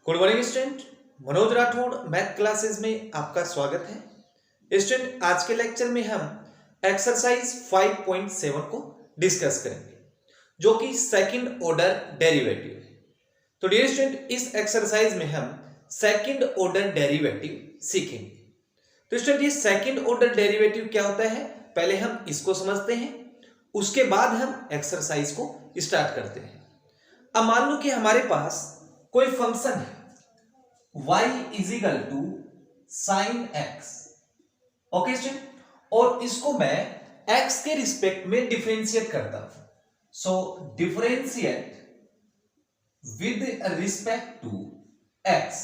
Good morning student. Manoj Rathore math classes में आपका स्वागत है। स्टूडेंट, आज के लेक्चर में हम एक्सरसाइज 5.7 को डिस्कस करेंगे जो कि सेकंड ऑर्डर डेरिवेटिव है। तो डियर स्टूडेंट, इस एक्सरसाइज में हम सेकंड ऑर्डर डेरिवेटिव सीखेंगे। तो स्टूडेंट, ये सेकंड ऑर्डर डेरिवेटिव क्या होता है, पहले हम इसको समझते हैं, उसके बाद हम एक्सरसाइज को स्टार्ट करते हैं। अब मान लो कि हमारे पास कोई फंक्शन है y is equal to sine x, okay student, और इसको मैं x के रिस्पेक्ट में डिफरेंशिएट करता हूं। So differentiate with respect to x,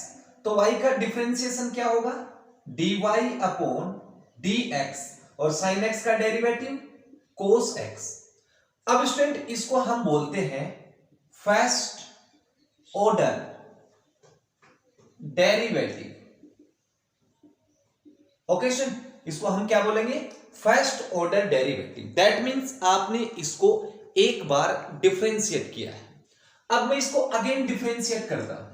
तो y का डिफरेंशिएशन क्या होगा, dy अपॉन dx, और साइन x का डेरिवेटिव cos x। अब स्टूडेंट, इसको हम बोलते हैं first order derivative, okay student, इसको हम क्या बोलेंगे, first order derivative. That means आपने इसको एक बार डिफरेंशिएट किया है, अब मैं इसको अगेन डिफरेंशिएट करता हूं।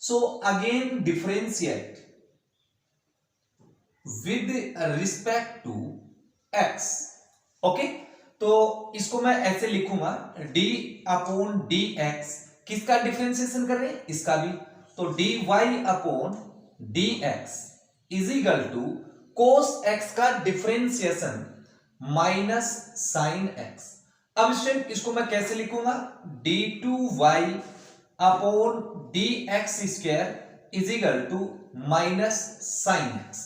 So again differentiate with respect to x, okay. तो इसको मैं ऐसे लिखूंगा, d अपॉन dx, किसका डिफरेंशिएशन कर रहे हैं, इसका भी, तो dy upon dx is equal to cos x का डिफरेंशिएशन माइनस साइन x। अब स्टूडेंट, इसको मैं कैसे लिखूंगा, d2y upon dx square is equal to minus sine x।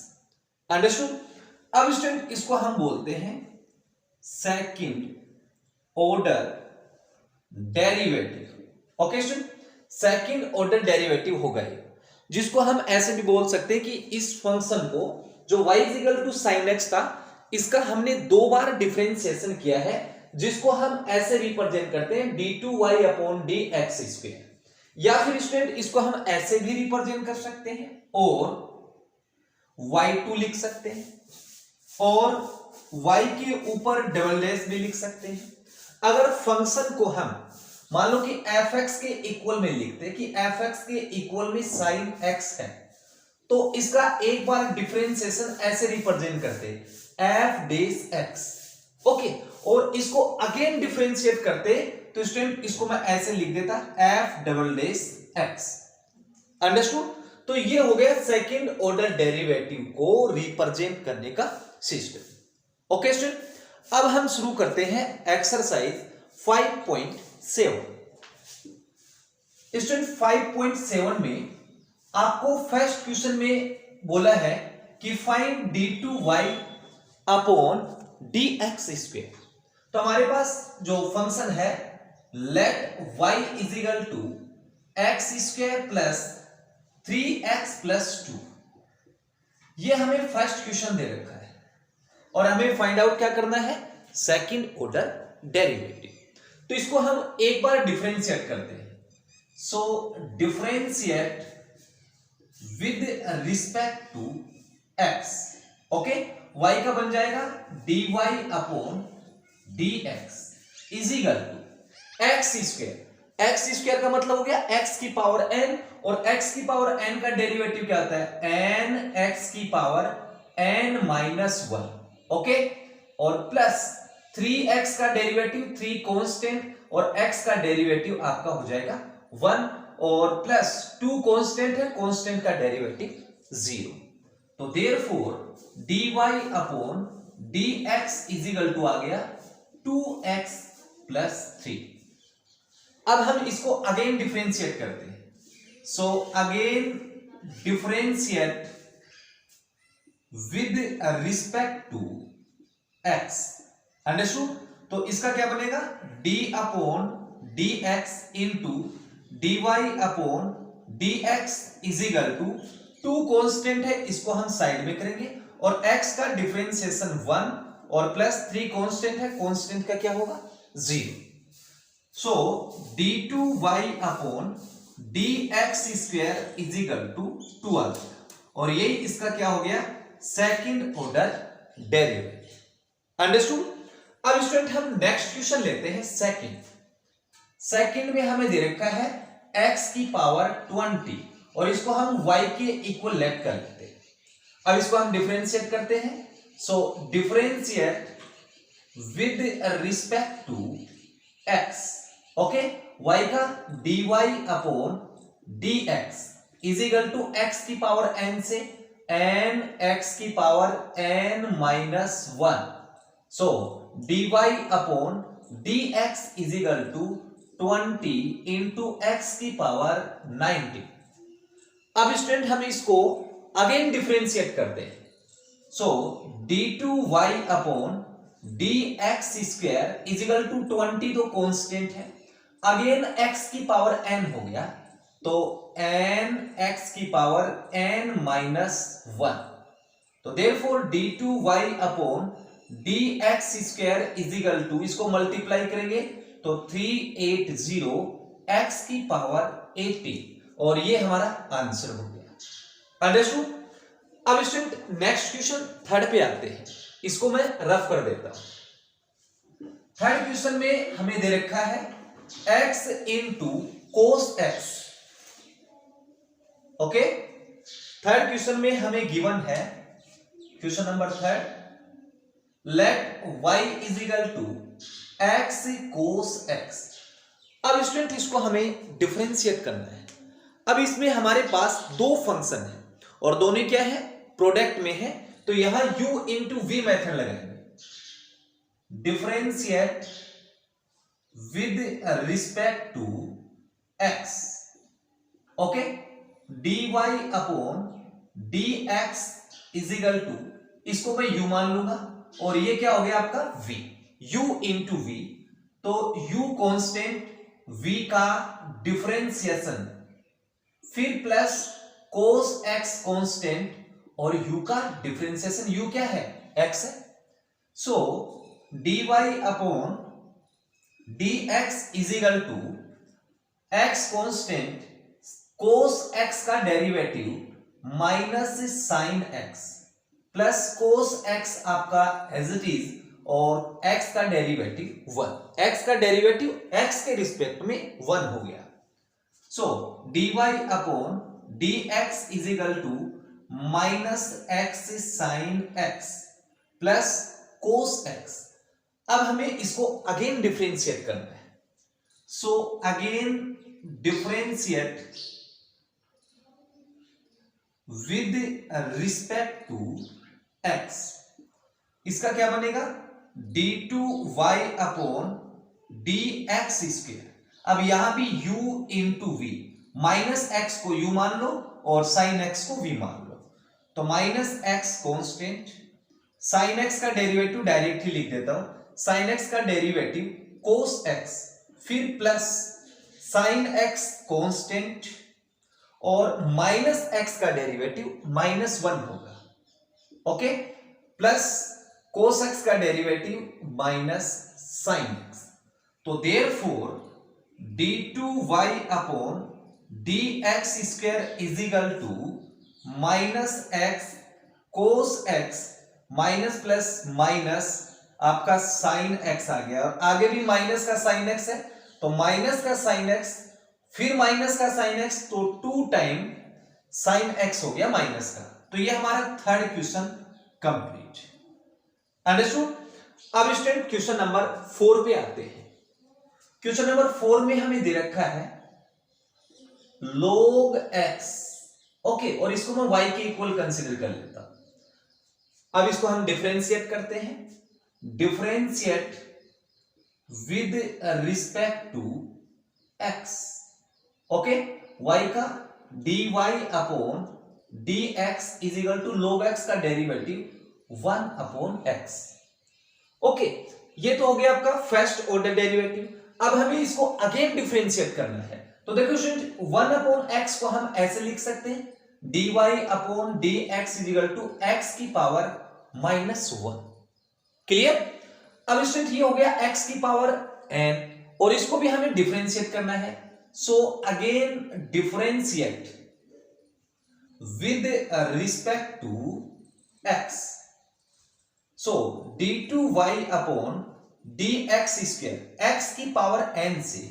Understood. अब स्टूडेंट, इसको हम बोलते हैं second order derivative, okay student, second order derivative हो गए, जिसको हम ऐसे भी बोल सकते हैं कि इस फंक्शन को जो y equal to sine x था, इसका हमने दो बार डिफरेंशिएशन किया है, जिसको हम ऐसे रिप्रेजेंट करते हैं d2y अपॉन dx स्क्वायर, या फिर स्टूडेंट इसको हम ऐसे भी रिप्रेजेंट कर सकते हैं और y2 लिख सकते हैं, और y के ऊपर डबल डैश भी लिख सकते हैं। अगर फंक्शन को हम मान लो कि fx के इक्वल में लिखते हैं कि fx के इक्वल में sin x है, तो इसका एक बार डिफरेंशिएशन ऐसे रिप्रेजेंट करते हैं f डैश x, ओके, और इसको अगेन डिफरेंशिएट करते तो स्टूडेंट इसको मैं ऐसे लिख देता f double dash x। Understood. तो ये हो गया सेकंड ऑर्डर डेरिवेटिव को रिप्रेजेंट करने का सिस्टम, ओके स्टूडेंट। अब हम शुरू करते हैं एक्सरसाइज 5.7। स्टूडेंट 5.7 में आपको फर्स्ट क्वेश्चन में बोला है कि find d2y upon dx square. तो हमारे पास जो फंक्शन है let y is equal to x square plus 3x plus 2, ये हमें फर्स्ट क्वेश्चन दे रखा है और हमें फाइंड आउट क्या करना है, सेकंड ऑर्डर डेरिवेटिव। तो इसको हम एक बार डिफरेंशिएट करते हैं। So differentiate with respect to x, okay, y का बन जाएगा dy upon dx is equal to x square. X square का मतलब हो गया x की पावर n, और x की पावर n का डेरिवेटिव क्या आता है, n x की पावर n माइनस 1, ओके, और प्लस 3x का डेरिवेटिव 3 कांस्टेंट, और x का डेरिवेटिव आपका हो जाएगा 1, और प्लस 2 कांस्टेंट है, कांस्टेंट का डेरिवेटिव 0। तो therefore dy upon dx is equal to आ गया 2x प्लस 3। अब हम इसको अगेन डिफरेंशिएट करते हैं। So again differentiate with respect to x, understood. तो इसका क्या बनेगा, d upon dx into dy upon dx is equal to 2 constant है, इसको हम साइड में करेंगे, और x का डिफरेंशिएशन 1, और प्लस 3 कांस्टेंट है, कांस्टेंट का क्या होगा 0। So d2y upon dx square is equal to 12, और यही इसका क्या हो गया, सेकंड ऑर्डर डेरिवेटिव। अंडरस्टूड। अब स्टूडेंट हम नेक्स्ट क्वेश्चन लेते हैं सेकंड। सेकंड में हमें दे रखा है x की पावर 20, और इसको हम y के इक्वल लेट कर लेते हैं। अब इसको हम डिफरेंशिएट करते हैं। So differentiate with respect to x, okay, y का dy upon dx is equal to x की पावर n से n x की power n minus 1। So dy upon dx is equal to 20 into x की power 90। अब student हम इसको again differentiate करते हैं। So d2y upon dx square is equal to 20 तो कांस्टेंट है, अगेन x की पावर n हो गया तो n x की पावर n माइनस 1। तो therefore d2y upon dx square is equal to, इसको मल्टीप्लाई करेंगे तो 380 x की पावर 80 और ये हमारा आंसर हो गया। अंडरस्टूड। अब स्टूडेंट नेक्स्ट क्वेश्चन थर्ड पे आते हैं, इसको मैं रफ कर देता हूं। थर्ड क्वेश्चन में हमें दे रखा है x into cos x, okay. Third question में हमें गिवन है, question number third, let y is equal to x cos x। अब स्टूडेंट इसको हमें डिफरेंशिएट करना है। अब इसमें हमारे पास दो फंक्शन है और दोनों क्या है, प्रोडक्ट में है, तो यहां u इंटू वी मेथड लगाएंगे। Differentiate with respect to x, okay, dy upon dx is equal to, इसको मैं u मान लूंगा और ये क्या हो गया आपका v, u इंटू v, तो u कांस्टेंट, v का डिफरेंशिएशन, फिर प्लस cos x कांस्टेंट और u का डिफरेंशिएशन, u क्या है, x है। So dy upon dx is equal to x constant, cos x का derivative minus sine x plus cos x आपका एज इट इज और x का डेरिवेटिव 1, x का डेरिवेटिव x के रिस्पेक्ट में 1 हो गया। So dy upon dx is equal to minus x sine x plus cos x। अब हमें इसको अगेन डिफरेंशिएट करना है। So again differentiate with respect to x, इसका क्या बनेगा, d2y अपॉन dx स्क्वायर। अब यहां भी u into v, minus x को u मान लो और साइन x को v मान लो, तो minus x constant, sine x का डेरिवेटिव डायरेक्टली लिख देता हूं, साइन x का डेरिवेटिव cos x, फिर प्लस साइन x कांस्टेंट और माइनस x का डेरिवेटिव माइनस 1 होगा, ओके, प्लस cos x का डेरिवेटिव माइनस साइन x। तो therefore d2y upon dx square is equal to minus x cos x minus plus minus आपका sine x आ गया और आगे भी माइनस का साइन x है, तो माइनस का साइन x फिर माइनस का साइन x, तो 2 टाइम साइन x हो गया माइनस का। तो ये हमारा थर्ड क्वेश्चन कंप्लीट। अंडरस्टूड। अब स्टूडेंट क्वेश्चन नंबर 4 पे आते हैं। क्वेश्चन नंबर 4 में हमें दे रखा है log x, ओके, और इसको मैं y के इक्वल कंसीडर कर लेता हूं। अब इसको हम डिफरेंशिएट करते हैं। Differentiate with respect to x, okay, y का dy upon dx is equal to log x का डेरिवेटिव 1 अपॉन x, ओके। ये तो हो गया आपका फर्स्ट ऑर्डर डेरिवेटिव। अब हमें इसको अगेन डिफरेंशिएट करना है, तो देखो स्टूडेंट 1 अपॉन x को हम ऐसे लिख सकते हैं, dy upon dx is equal to x की पावर माइनस 1। क्लियर। अब स्टूडेंट ये हो गया x की पावर n और इसको भी हमें डिफरेंशिएट करना है। So again differentiate with respect to x। So d2y upon dx square, x की पावर n से,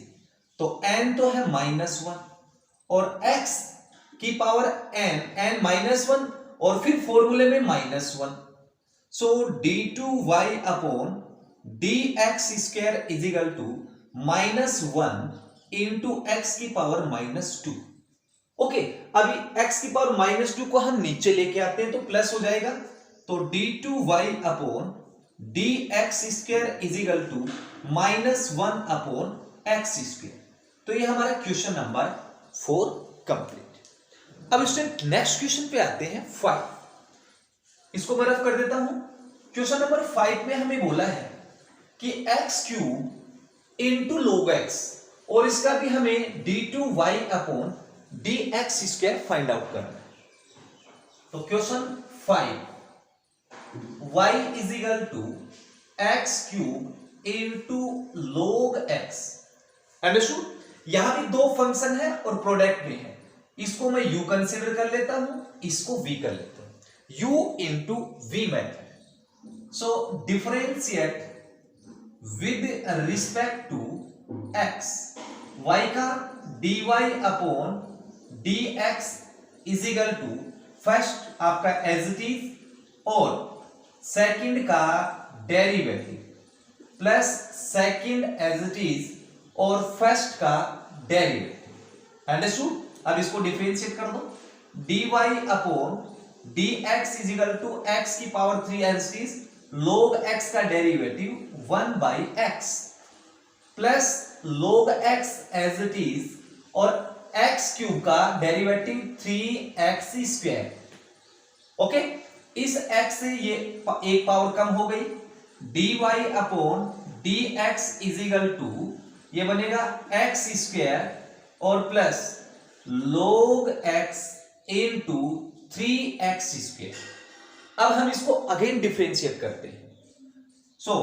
तो n तो है -1 और x की पावर n -1 और फिर फॉर्मूले में -1। So d2y upon dx² is equal to -1 into x की पावर -2। ओके, अभी x की पावर -2 को हम नीचे लेके आते हैं तो प्लस हो जाएगा। तो d2y upon dx² is equal to -1 upon x²। तो ये हमारा क्वेश्चन नंबर 4 कंप्लीट। अब स्टूडेंट नेक्स्ट क्वेश्चन पे आते हैं 5। इसको मैं रफ कर देता हूं। क्वेश्चन नंबर 5 में हमें बोला है कि x³ इंटू log x, और इसका भी हमें d2y upon dx² find out करना है। तो question 5, y is equal to x³ into log x। Understood? यहां भी दो फंक्शन है और प्रोडक्ट में है। इसको मैं u कंसिडर कर लेता हूं, इसको v कर लेता हूं। u into v method. So differentiate with respect to x, y का dy upon dx is equal to first आपका एज इट इज और सेकंड का derivative plus second as it is और फर्स्ट का डेरिवेटिव। अंडरस्टूड? अब इसको differentiate कर दो। dy upon dx is equal to x की power 3 as it is log x का derivative 1/x plus log x as it is और x³ का डेरिवेटिव 3x²। ओके, इस x से ये एक पावर कम हो गई। dy upon dx is equal to ये बनेगा x² और plus log x into 3x²। अब हम इसको अगेन डिफरेंशिएट करते हैं। So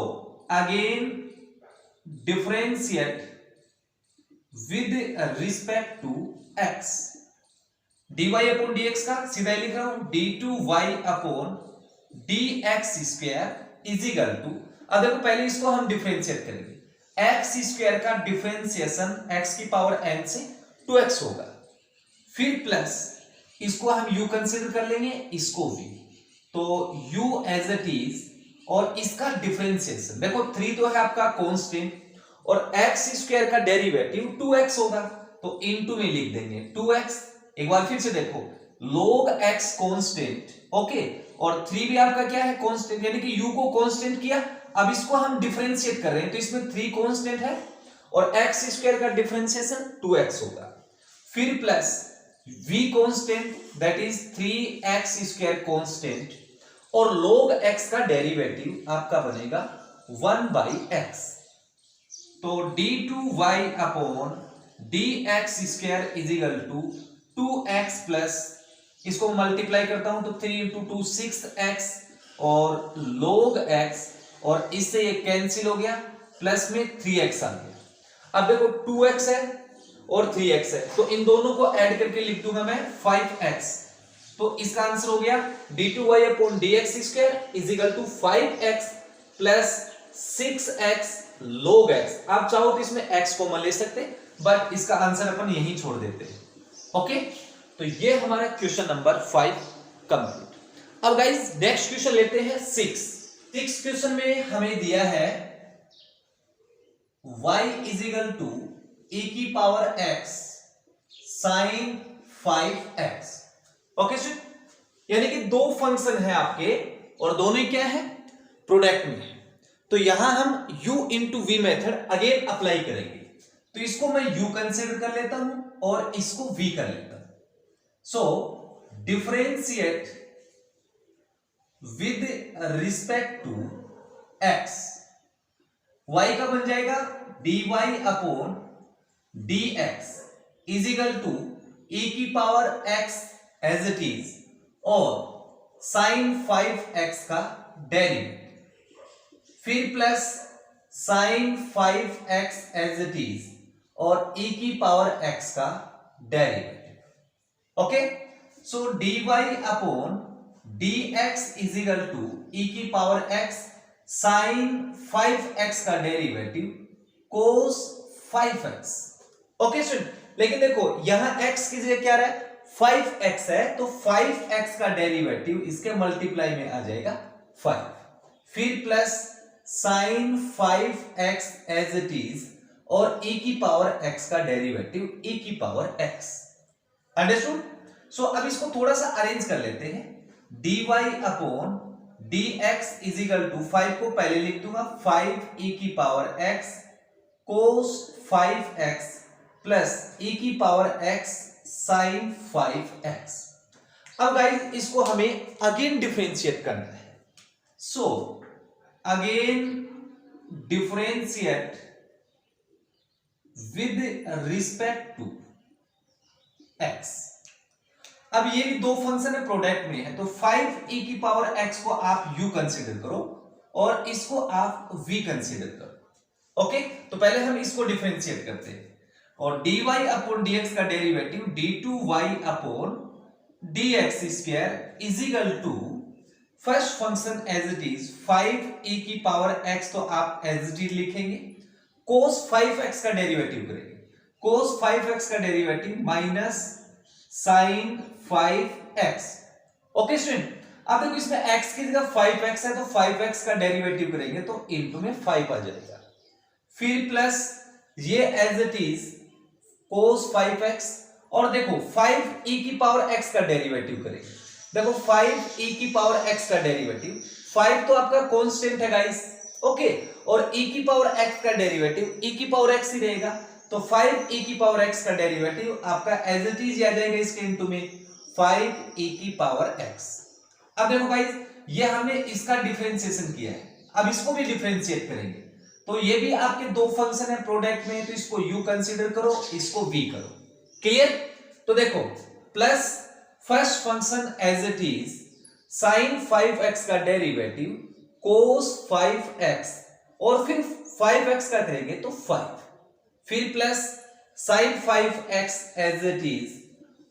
again differentiate with respect to x। dy upon dx का सीधा लिख रहा हूं d2y upon dx² is equal to, अब देखो पहले इसको हम डिफरेंशिएट करेंगे। x² का डिफरेंशिएशन x की पावर n से 2x होगा, फिर प्लस इसको हम u कंसीडर कर लेंगे, इसको v। तो u एज इट इज और इसका डिफरेंशिएशन देखो 3 तो है आपका कांस्टेंट और x² का डेरिवेटिव 2x होगा तो इनटू में लिख देंगे 2x। एक बार फिर से देखो log x कांस्टेंट, ओके, और 3 भी आपका क्या है कांस्टेंट, यानी कि u को कांस्टेंट किया। अब इसको हम डिफरेंशिएट कर रहे हैं तो इसमें 3 कांस्टेंट है और x² का डिफरेंशिएशन 2x होगा, फिर plus v constant that is 3x² constant और log x का डेरिवेटिव आपका बनेगा 1/x। तो d2y upon dx² is equal to 2x plus इसको मल्टीप्लाई करता हूं तो 3 इंटू 2 6x और log x और इससे ये कैंसिल हो गया, प्लस में 3x आ गया। अब देखो 2x है और 3x है तो इन दोनों को ऐड करके लिख दूंगा मैं 5x। तो इसका आंसर हो गया d2y upon dx² is equal to 5x plus 6x log x। आप चाहो तो इसमें x कॉमन ले सकते हैं बट इसका आंसर अपन यहीं छोड़ देते हैं। ओके, तो ये हमारा क्वेश्चन नंबर 5 कंप्लीट। अब गाइस नेक्स्ट क्वेश्चन लेते हैं 6 क्वेश्चन में हमें दिया है y is equal to e की power x sin 5x। Okay sir, यानी कि दो फंक्शन है आपके और दोनों ही क्या है प्रोडक्ट में है। तो यहां हम u into v method again apply करेंगे। तो इसको मैं u कंसिडर कर लेता हूं और इसको v कर लेता हूं। So differentiate with respect to x, y का बन जाएगा dy upon dx is equal to e की power x as it is और sin 5x का डेरिवेटिव, फिर plus sin 5x as it is और e की पावर x का derivative. Okay, so dy upon dx is equal to e की power x sin 5x का derivative cos 5x। Okay student, लेकिन देखो यहां x की जगह क्या रहा है 5x है तो 5x का डेरिवेटिव इसके मल्टीप्लाई में आ जाएगा 5, फिर plus sine 5x as it is और e की पावर x का डेरिवेटिव e की पावर x। अंडरस्टूड? सो अब इसको थोड़ा सा अरेंज कर लेते हैं। dy upon dx is equal to 5 को पहले लिख दूंगा 5 e की power x cos 5x plus e की पावर x sin 5x। अब गाइस इसको हमें अगेन डिफरेंशिएट करना है। So again differentiate with respect to x। अब ये भी दो फंक्शन है, प्रोडक्ट में है, तो 5e की पावर x को आप u कंसीडर करो और इसको आप v कंसीडर करो। ओके, तो पहले हम इसको डिफरेंशिएट करते हैं और dy अपॉन dx का derivative d2y upon dx square is equal to first function as it is 5e की पावर x, तो आप एज इट इज लिखेंगे, cos 5x का डेरिवेटिव करेंगे, cos 5x का derivative minus sin 5x। Okay student, अब देखो इसमें x की जगह 5x है तो 5x का डेरिवेटिव करेंगे तो इनटू में 5 आ जाएगा, फिर प्लस ये as it is cos 5x और देखो 5e की पावर x का डेरिवेटिव करेंगे। देखो 5e की पावर x का डेरिवेटिव, 5 तो आपका कांस्टेंट है गाइस, ओके, और e की पावर x का डेरिवेटिव e की पावर x ही रहेगा, तो 5e की पावर x का डेरिवेटिव आपका एज इट इज आ जाएगा इसके इनटू में 5e की पावर x। अब देखो गाइस ये हमने इसका डिफरेंशिएशन किया है, अब इसको भी डिफरेंशिएट करेंगे, तो ये भी आपके दो फंक्शन है प्रोडक्ट में, तो इसको u कंसीडर करो, इसको v करो। क्लियर? तो देखो plus first function as it is sin 5x का डेरिवेटिव cos 5x और फिर 5x का करेंगे तो 5, फिर plus sin 5x as it is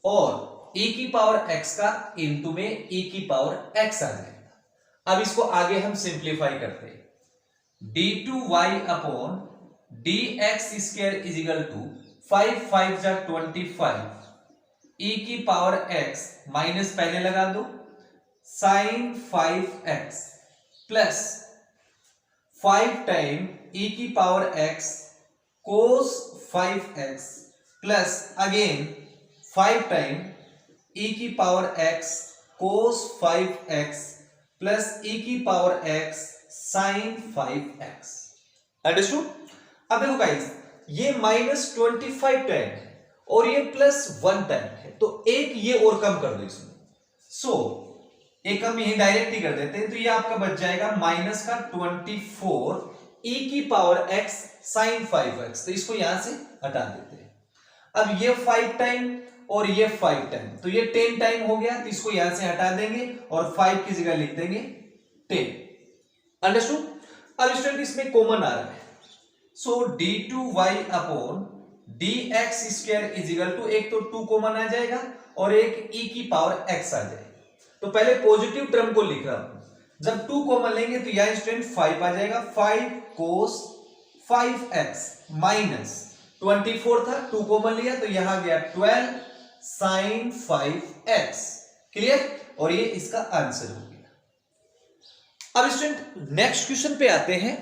और e की पावर x का इनटू में e की पावर x आ जाएगा। अब इसको आगे हम सिंप्लीफाई करते हैं, d2y upon dx square is equal to 5 5 जा 25 e की पावर x माइनस पहले लगा दो sin 5x plus 5 time e की power x cos 5x plus again 5 time e की power x cos 5x plus e की power x sin 5x। Understood? अब देखो गाइस ये -25 टाइम है और ये +1 टाइम है, तो एक ये और कम कर दो इसमें, सो एक हम यही डायरेक्ट ही कर देते हैं, तो ये आपका बच जाएगा माइनस का 24 e की पावर x sin 5x, तो इसको यहां से हटा देते हैं। अब ये 5 टाइम और ये 5 टाइम, तो ये 10 टाइम हो गया, तो इसको यहां से हटा देंगे और 5 की जगह लिख देंगे 10। अंडरस्टूड? अब स्टूडेंट इसमें कॉमन आ रहा है, so d2y upon dx square is equal to, एक तो 2 कॉमन आ जाएगा और एक e की पावर x आ जाएगा, तो पहले पॉजिटिव टर्म को लिख रहा हूं, जब 2 कॉमन लेंगे तो यहां स्टूडेंट 5 आ जाएगा, 5 cos 5x माइनस 24 था, 2 कॉमन लिया तो यहां गया 12 sin 5x। क्लियर? और ये इसका आंसर हो गया। अब स्टूडेंट नेक्स्ट क्वेश्चन पे आते हैं,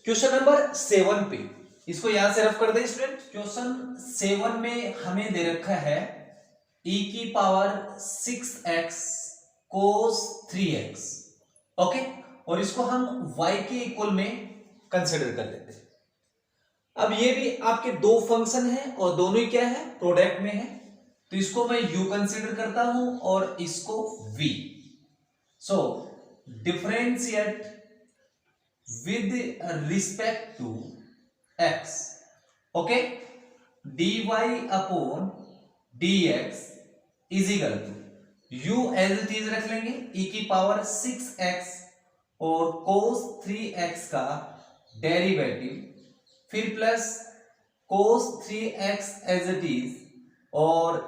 क्वेश्चन नंबर 7 पे, इसको यहां से रफ कर दे स्टूडेंट। क्वेश्चन 7 में हमें दे रखा है e की power 6x cos 3x, okay, और इसको हम y के इक्वल में कंसिडर कर लेते हैं। अब ये भी आपके दो फंक्शन हैं और दोनों ही क्या है, प्रोडक्ट में है, तो इसको मैं u कंसिडर करता हूं और इसको v। So differentiate with respect to x, okay, dy upon dx is equal to u as it is रख लेंगे, e की पावर 6x और cos 3x का डेरिवेटिव, फिर plus cos 3x as it is और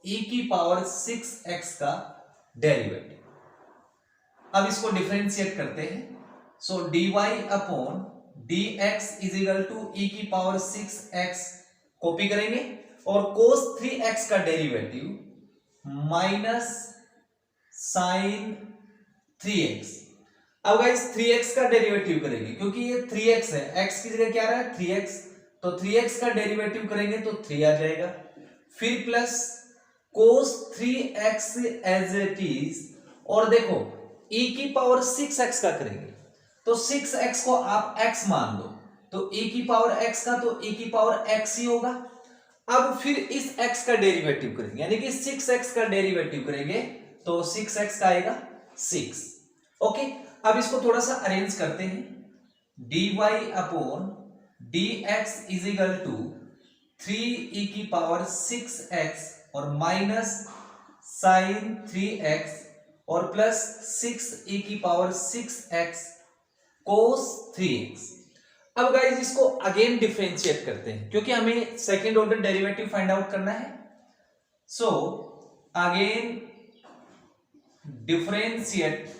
e की power 6x का derivative. अब इसको डिफरेंशिएट करते हैं, so dy upon dx is equal to e की पावर 6x कॉपी करेंगे और cos 3x का डेरिवेटिव माइनस साइन 3x। अब गाइस 3x का डेरिवेटिव करेंगे क्योंकि ये 3x है, x की जगह क्या रहा है 3x, तो 3x का डेरिवेटिव करेंगे तो 3 आ जाएगा, फिर plus cos 3x as it is, और देखो e की पावर 6x का करेंगे तो 6x को आप x मान लो, तो e की पावर x का तो e की पावर x ही होगा। अब फिर इस x का डेरिवेटिव करेंगे, यानी कि 6x का डेरिवेटिव करेंगे तो 6x का आएगा 6। ओके, अब इसको थोड़ा सा अरेंज करते हैं, dy upon dx is equal to 3e की पावर 6x और माइनस साइन 3x और प्लस 6e की पावर 6x cos 3x। अब गाइस इसको अगेन डिफरेंशिएट करते हैं क्योंकि हमें second order derivative find out करना है। So again differentiate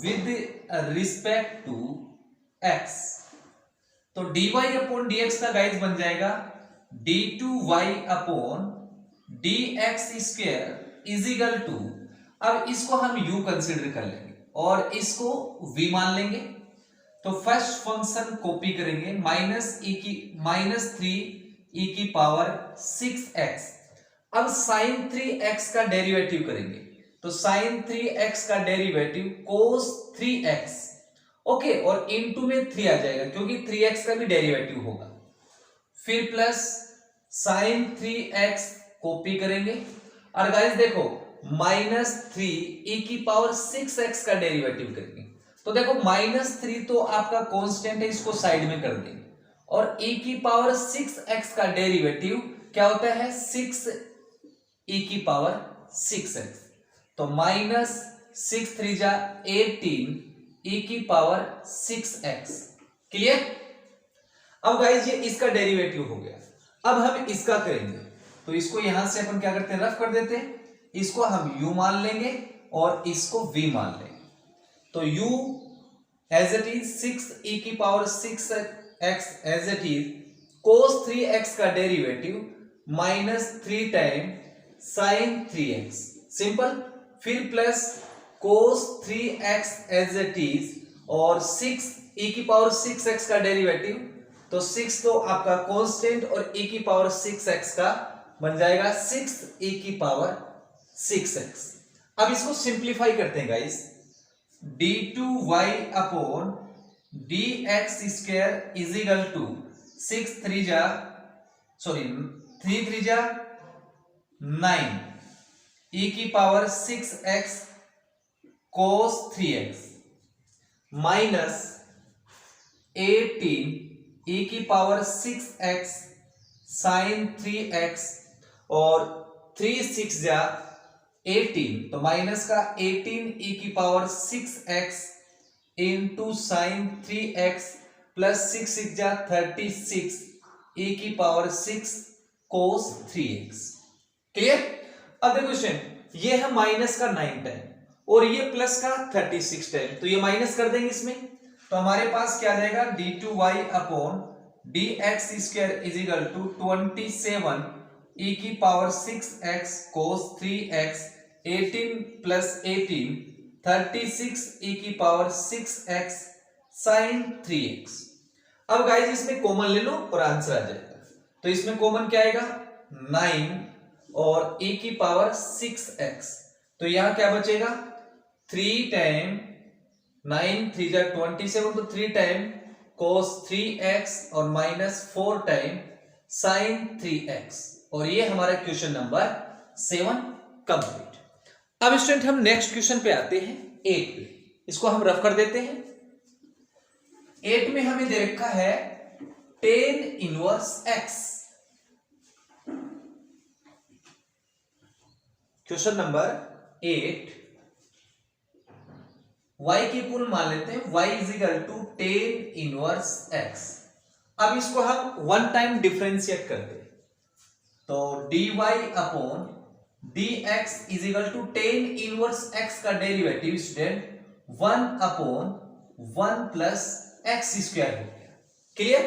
with respect to x, तो dy अपॉन dx का गाइस बन जाएगा d2y upon dx square is equal to, अब इसको हम u कंसिडर कर लेंगे और इसको v मान लेंगे, तो फर्स्ट फंक्शन कॉपी करेंगे माइनस 3e की पावर 6x। अब साइन 3x का डेरिवेटिव करेंगे तो साइन 3x का डेरिवेटिव cos 3x, ओके, और इनटू में 3 आ जाएगा क्योंकि 3x का भी डेरिवेटिव होगा, फिर प्लस साइन 3x कॉपी करेंगे, और गाइस देखो माइनस 3e की पावर 6x का डेरिवेटिव करेंगे, तो देखो -3 तो आपका कांस्टेंट है, इसको साइड में कर देंगे, और e की पावर 6x का डेरिवेटिव क्या होता है 6e की पावर 6x, तो माइनस 6 3 जा 18 e की पावर 6x। क्लियर? अब गाइस ये इसका डेरिवेटिव हो गया, अब हम इसका करेंगे, तो इसको यहां से अपन क्या करते हैं रफ कर देते हैं, इसको हम u मान लेंगे और इसको v मान लेंगे, तो u as it is 6e की power 6x as it is cos 3x का derivative minus 3 time sine 3x, simple, फिर plus cos 3x as it is और 6e की पावर 6x का डेरिवेटिव, तो 6 तो आपका कांस्टेंट और e की पावर 6x का बन जाएगा 6e की पावर 6x। अब इसको सिंप्लीफाई करते हैं guys, d2y upon dx square is equal to 3 3 जा 9 e की power 6x cos 3x minus 18 e की पावर 6x sin 3x और 3 6 जा 18, तो माइनस का 18 e की power 6x into sine 3x plus 6 6 जा 36 e की पावर 6 cos 3x। क्लियर? अब देखो क्वेश्चन, ये है माइनस का 9 टाइम और ये प्लस का 36 टाइम, तो ये माइनस कर देंगे इसमें, तो हमारे पास क्या आ जाएगा d2y upon dx square is equal to 27 e की power 6x cos 3x 18 plus 18 36 e की पावर 6x sin 3x। अब गाइस इसमें कॉमन ले लो और आंसर आ जाएगा, तो इसमें कॉमन क्या आएगा 9 और e की पावर 6x, तो यहां क्या बचेगा 3 टाइम 9 3 जा 27, तो 3 टाइम cos 3x और माइनस 4 टाइम sin 3x, और ये हमारा क्वेश्चन नंबर 7 कंप्लीट। अब स्टूडेंट हम नेक्स्ट क्वेश्चन पे आते हैं 8 पे, इसको हम रफ कर देते हैं। 8 में हमें दे रखा है tan inverse x। Question number 8, y की पूर्ण मान लेते हैं, y is equal to tan inverse x। अब इसको हम वन टाइम डिफरेंशिएट करते हैं, तो dy upon dx is equal to tan inverse x का derivative student 1 upon 1 plus x square हो गया। क्लियर?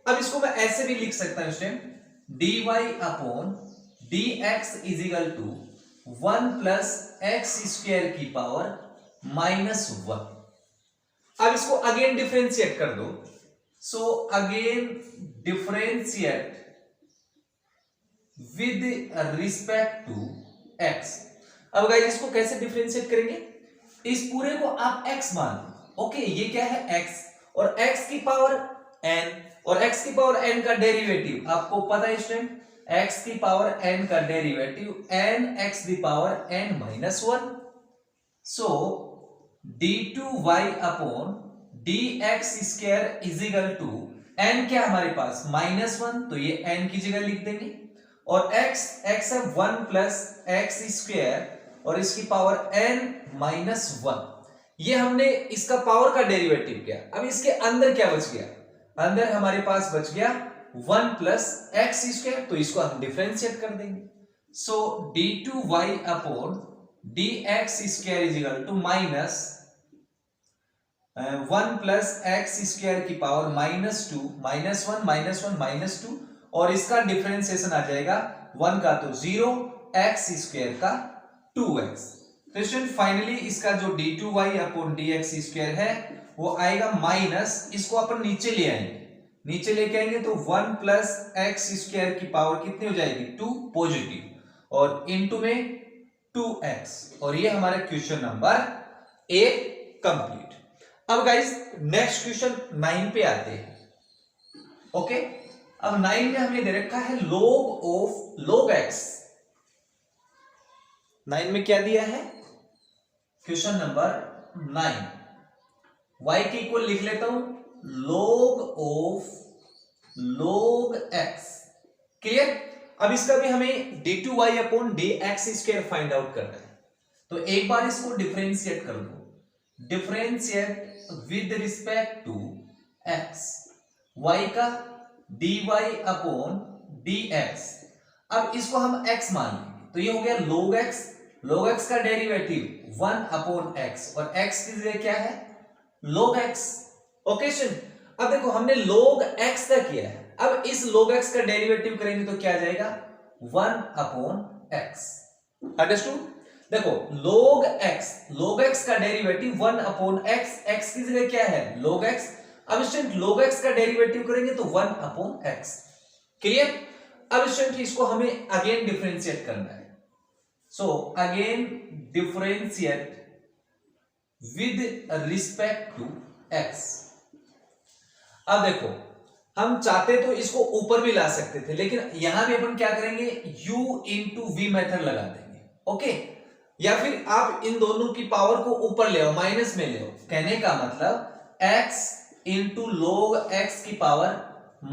अब इसको मैं ऐसे भी लिख सकता हूं student dy upon dx is equal to 1 plus x square की पावर -1। अब इसको अगेन डिफरेंशिएट कर दो। So again differentiate with respect to x। अब गाइस इसको कैसे डिफरेंशिएट करेंगे? इस पूरे को आप x मान लो। ओके, ये क्या है x, और x की पावर n, और x की पावर n का डेरिवेटिव आपको पता है स्टूडेंट, x की पावर n का derivative n x the power n minus 1। So d2y upon dx square is equal to n क्या हमारे पास -1, तो ये n की जगह लिख देंगे, और x है 1 प्लस एक्स स्क्वायर और इसकी पावर n माइनस 1। ये हमने इसका पावर का डेरिवेटिव किया। अब इसके अंदर क्या बच गया? अंदर हमारे पास बच गया 1 प्लस एक्स स्क्वायर, तो इसको हम डिफरेंशिएट कर देंगे। So d2y upon dx square is equal to minus 1 plus x square की पावर -2 -1 -2, और इसका डिफरेंशिएशन आ जाएगा 1 का तो 0, एक्स स्क्वायर का 2x। तो स्टूडेंट फाइनली इसका जो d2y अपॉन dx स्क्वायर है वो आएगा माइनस, इसको अपन नीचे ले आएंगे, नीचे लेके आएंगे तो 1 प्लस एक्स स्क्वायर की पावर कितनी हो जाएगी 2 पॉजिटिव, और इनटू में 2x, और ये हमारा क्वेश्चन नंबर 1 कंप्लीट। अब गाइस नेक्स्ट क्वेश्चन 9 पे आते हैं। ओके, अब 9 में हमें दे रखा है log x। 9 में क्या दिया है? क्वेश्चन नंबर 9, y के इक्वल लिख लेता हूं log x। क्लियर? अब इसका भी हमें d2y upon dx square find out करना है, तो एक बार इसको डिफरेंशिएट कर दो। Differentiate with respect to x, y का dy अपॉन dx। अब इसको हम x मान लेंगे, तो ये हो गया log x का डेरिवेटिव 1 अपॉन x, और x की जगह क्या है log x। ओके स्टूडेंट, अब देखो हमने log x का किया है, अब इस log x का डेरिवेटिव करेंगे तो क्या आ जाएगा 1 अपॉन x। अंडरस्टूड? देखो log x का डेरिवेटिव 1 अपॉन x की जगह क्या है log x। अब स्टूडेंट log x का डेरिवेटिव करेंगे तो 1 अपॉन x। क्लियर? अब स्टूडेंट इसको हमें अगेन डिफरेंशिएट करना है। So again differentiate with respect to x। अब देखो हम चाहते तो इसको ऊपर भी ला सकते थे, लेकिन यहां भी अपन क्या करेंगे u इंटू वी मेथड लगा देंगे। ओके, या फिर आप इन दोनों की पावर को ऊपर ले आओ, माइनस में ले आओ। कहने का मतलब x इंटू log x की पावर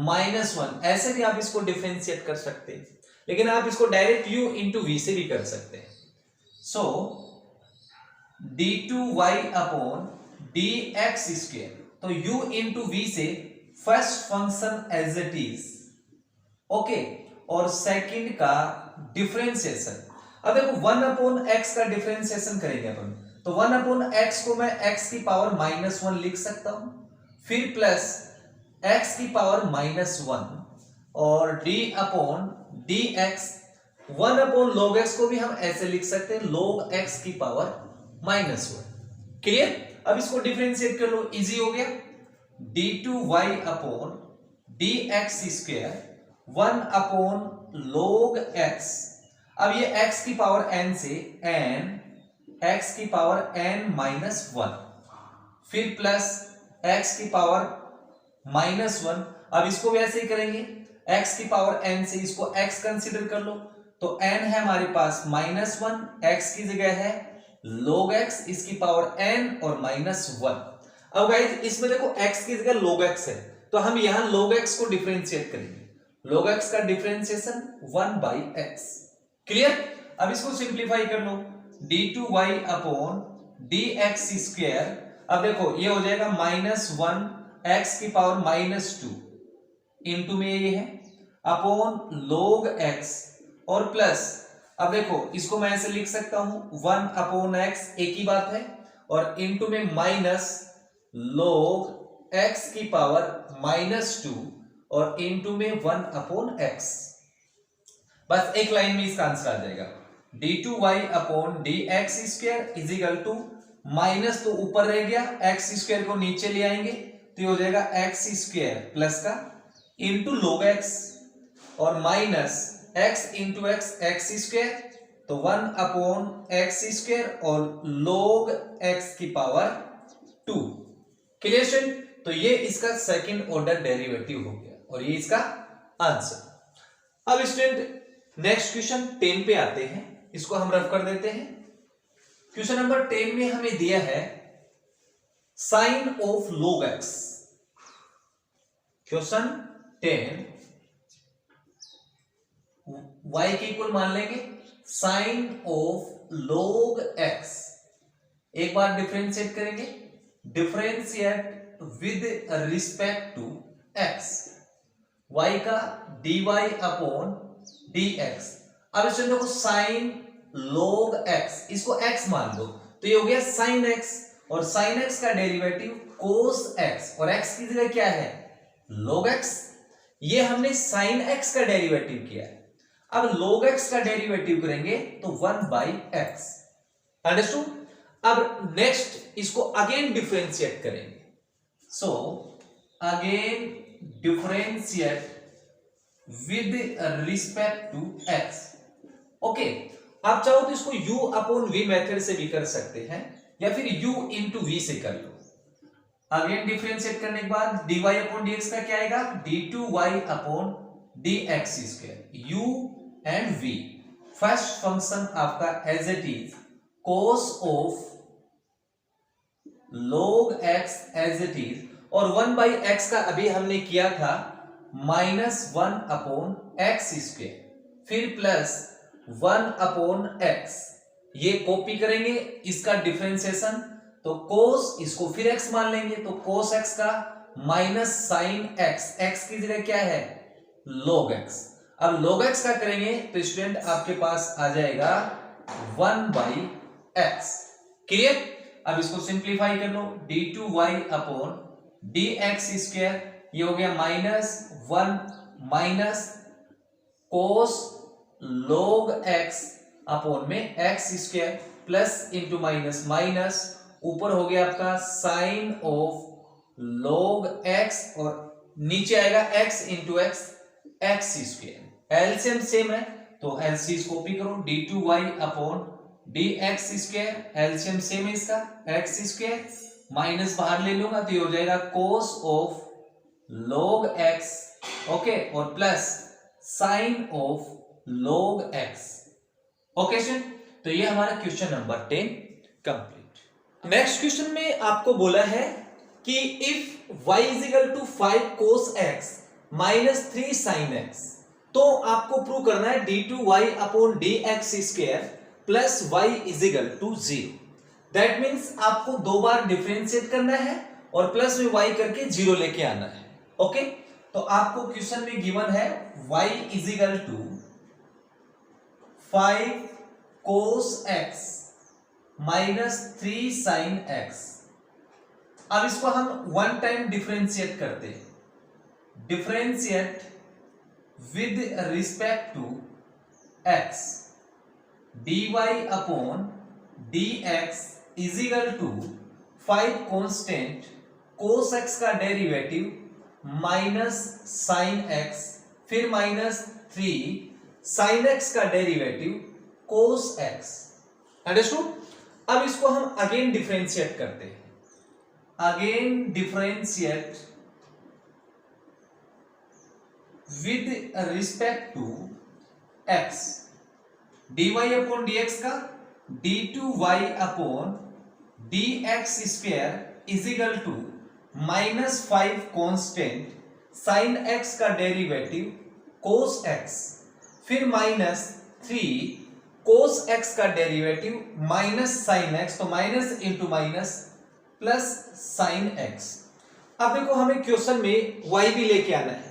-1, ऐसे भी आप इसको डिफरेंशिएट कर सकते हैं, लेकिन आप इसको डायरेक्ट u इंटू वी से भी कर सकते हैं। So d2y upon dx square, तो u इंटू वी से first function as it is, okay, और सेकंड का डिफरेंशिएशन। अब देखो 1 अपॉन x का डिफरेंशिएशन करेंगे अपन, तो 1 अपॉन x को मैं x की पावर -1 लिख सकता हूं, फिर प्लस x की पावर -1, और d upon dx 1 upon log x को भी हम ऐसे लिख सकते हैं log x की पावर -1। क्लियर? अब इसको डिफरेंशिएट कर लो, इजी हो गया। d2y upon dx square 1 upon log x। अब ये x की पावर n से n, x की पावर n माइनस 1, फिर प्लस x की पावर -1। अब इसको भी ऐसे ही करेंगे, x की पावर n से इसको x कंसीडर कर लो, तो n है हमारे पास -1, x की जगह है log x, इसकी पावर n और -1। अब गाइस इसमें देखो x की जगह log x है, तो हम यहां log x को डिफरेंशिएट करेंगे। log x का डिफरेंशिएशन 1/x। क्लियर? अब इसको सिंप्लीफाई कर लो, d2y अपॉन dx स्क्वायर। अब देखो ये हो जाएगा -1 x की पावर -2 इंटू में ये है अपॉन log x, और प्लस, अब देखो इसको मैं ऐसे लिख सकता हूं 1 अपॉन x, एक ही बात है, और इंटू में माइनस log x की पावर -2 और इंटू में 1 अपॉन x। बस एक लाइन में इसका आंसर आ जाएगा। d2y upon dx square is equal to minus तो ऊपर रह गया, एक्स स्क्वायर को नीचे ले आएंगे तो ये हो जाएगा एक्स स्क्वायर प्लस का इंटू log x और minus x into x square तो 1 अपॉन एक्स स्क्वायर और log x की पावर 2। Clear student? तो ये इसका सेकंड ऑर्डर डेरिवेटिव हो गया और ये इसका आंसर। अब स्टूडेंट नेक्स्ट क्वेश्चन 10 पे आते हैं, इसको हम रफ कर देते हैं। क्वेश्चन नंबर 10 में हमें दिया है sine of log x। Question 10 y के इक्वल मान लेंगे साइन ऑफ log x। एक बार डिफरेंशिएट करेंगे, differentiate with respect to x, y का dy अपॉन dx। अब इस देखो साइन log x, इसको x मान लो तो ये हो गया साइन x और साइन x का डेरिवेटिव cos x और x की जगह क्या है log x। ये हमने साइन x का डेरिवेटिव किया है, अब log x का डेरिवेटिव करेंगे तो 1/x। अंडरस्टूड? अब नेक्स्ट इसको अगेन डिफरेंशिएट करेंगे, so again differentiate with respect to x। Okay, आप चाहो तो इसको u अपॉन v मेथड से भी कर सकते हैं या फिर u इंटू v से कर लो। अगेन डिफरेंशिएट करने के बाद dy अपॉन dx का क्या आएगा d2y upon dx square, u and v। First function आपका as it is cos of log x as it is, और 1/x का अभी हमने किया था -1 अपॉन एक्स स्क्वायर, फिर प्लस 1 अपॉन x। ये कॉपी करेंगे इसका डिफरेंशिएशन तो cos, इसको फिर x मान लेंगे तो cos x का माइनस साइन x, x की जगह क्या है log x। अब log x का करेंगे तो स्टूडेंट आपके पास आ जाएगा 1/x। क्लियर? अब इसको सिंप्लीफाई कर लो, d2y अपॉन dx स्क्वायर, ये हो गया -1 minus cos log x upon में x square plus into minus minus, ऊपर हो गया आपका साइन ऑफ log x और नीचे आएगा x into x square. LCM same है तो एलसीएम कॉपी करो, d2y upon dx square, LCM same है इसका x स्क्वायर, माइनस बाहर ले लूंगा तो ये हो जाएगा cos of log x, okay, और plus sine of log x। Okay student, तो ये हमारा question number 10 complete. Next question में आपको बोला है कि if y is equal to 5 cos x minus 3 sin x, तो आपको प्रूव करना है d2y upon dx square plus y is equal to 0। That means आपको दो बार डिफरेंशिएट करना है और प्लस में y करके 0 लेके आना है। ओके, तो आपको क्वेश्चन में गिवन है y is equal to 5 cos x minus 3 sin x। अब इसको हम वन टाइम डिफरेंशिएट करते हैं, differentiate with respect to x, dy upon dx is equal to 5 constant cos x का डेरिवेटिव माइनस साइन x, फिर minus 3 sine x का derivative cos x। Understood? अब इसको हम अगेन डिफरेंशिएट करते हैं, again differentiate with respect to x, dy upon dx का d2y upon dx square is equal to -5 constant sine x का derivative cos x, फिर -3 cos x का डेरिवेटिव माइनस साइन x, तो minus into minus plus sine x। अब देखो हमें question में y भी लेके आना है,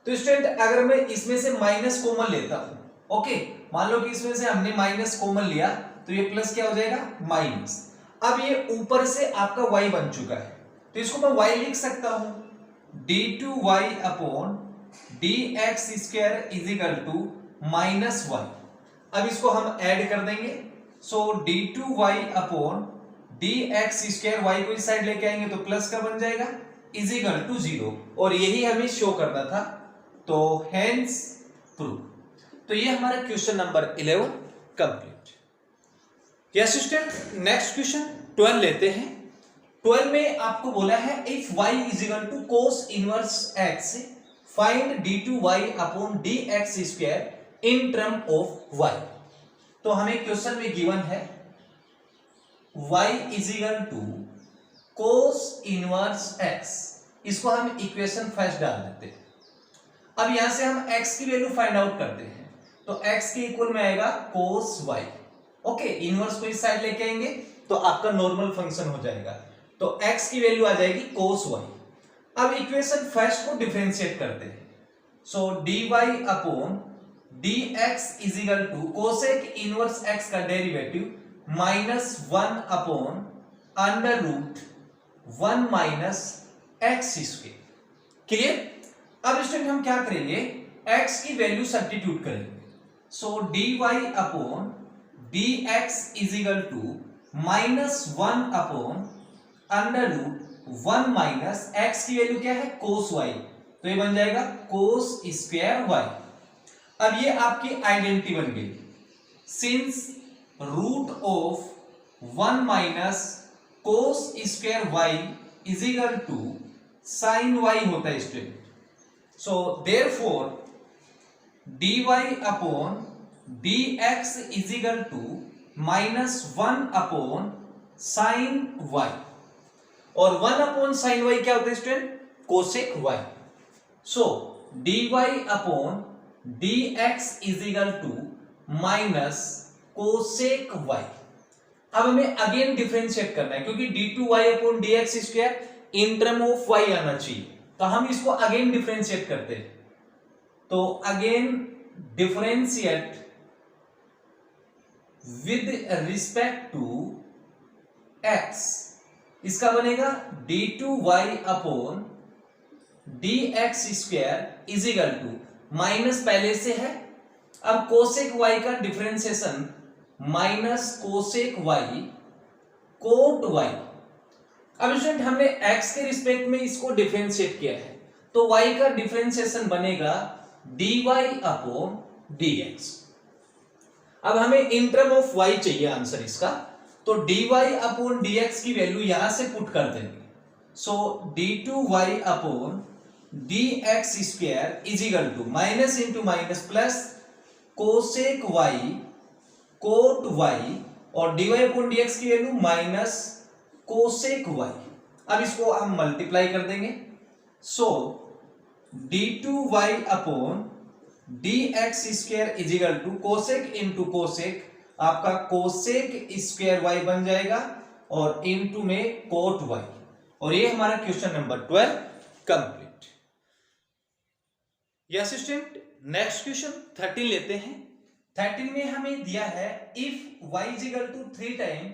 तो स्टूडेंट अगर मैं इसमें से माइनस कॉमन लेता हूं, ओके, मान लो कि इसमें से हमने माइनस कॉमन लिया तो ये प्लस क्या हो जाएगा माइनस। अब ये ऊपर से आपका y बन चुका है तो इसको मैं y लिख सकता हूं d2y upon dx square is equal to minus y. अब इसको हम ऐड कर देंगे, so d2y upon dx², Y को इस साइड लेके आएंगे तो प्लस का बन जाएगा, इज इक्वल टू 0। और यही हमें शो करना था, तो हेंस प्रूव। तो ये हमारा question number 11 complete. Yes student, next question 12 लेते हैं। 12 में आपको बोला है if y is equal to cos inverse x find d2y upon dx² in term of y। तो हमें क्वेश्चन में गिवन है y is equal to cos inverse x, इसको हम इक्वेशन फर्स्ट डाल देते हैं। अब यहां से हम x की वैल्यू फाइंड आउट करते हैं, तो x के इक्वल में आएगा कोस y। ओके, इनवर्स को इस साइड लेके आएंगे तो आपका नॉर्मल फंक्शन हो जाएगा, तो x की वैल्यू आ जाएगी कोस y। अब इक्वेशन फर्स्ट को डिफरेंशिएट करते हैं, so dy upon dx is equal to cosec inverse x का derivative minus 1 upon under root 1 minus x²। Clear? अब स्टूडेंट हम क्या करेंगे, x की वैल्यू सब्स्टिट्यूट करेंगे, so dy upon dx is equal to minus 1 upon under root 1 minus x की value क्या है, कोस y, तो ये बन जाएगा कोस स्क्वायर y। अब ये आपकी आइडेंटिटी बन गई, since root of 1 minus cos square y is equal to sine y होता है student, so therefore dy upon dx is equal to minus 1 upon sine y, और 1 अपॉन साइन y क्या होता है student, cosec y। So dy upon dx is equal to minus cosec y। अब हमें again differentiate करना है, क्योंकि d2y upon dx² in term of y आना चाहिए, तो हम इसको अगेन डिफरेंशिएट करते हैं, तो again differentiate with respect to x, इसका बनेगा d2y upon dx² is equal to minus पहले से है, अब कोसेक y का differentiation minus cosec y cot y। अब स्टूडेंट हमने x के रिस्पेक्ट में इसको डिफरेंशिएट किया है, तो y का डिफरेंशिएशन बनेगा dy अपॉन dx। अब हमें इन टर्म ऑफ y चाहिए आंसर इसका, तो dy अपॉन dx की वैल्यू यहां से पुट कर देंगे, so d2y upon dx² is equal to minus into minus plus cosec y cot y, और dy अपॉन dx की वैल्यू माइनस कोसेक y। अब इसको हम मल्टीप्लाई कर देंगे, so d2y upon dx² is equal to cosec into cosec, आपका cosec square y बन जाएगा, और इंटू में कोट y। और ये हमारा question number 12 complete. Yes student, next question 13 लेते हैं। 13 में हमें दिया है if y is equal to 3 time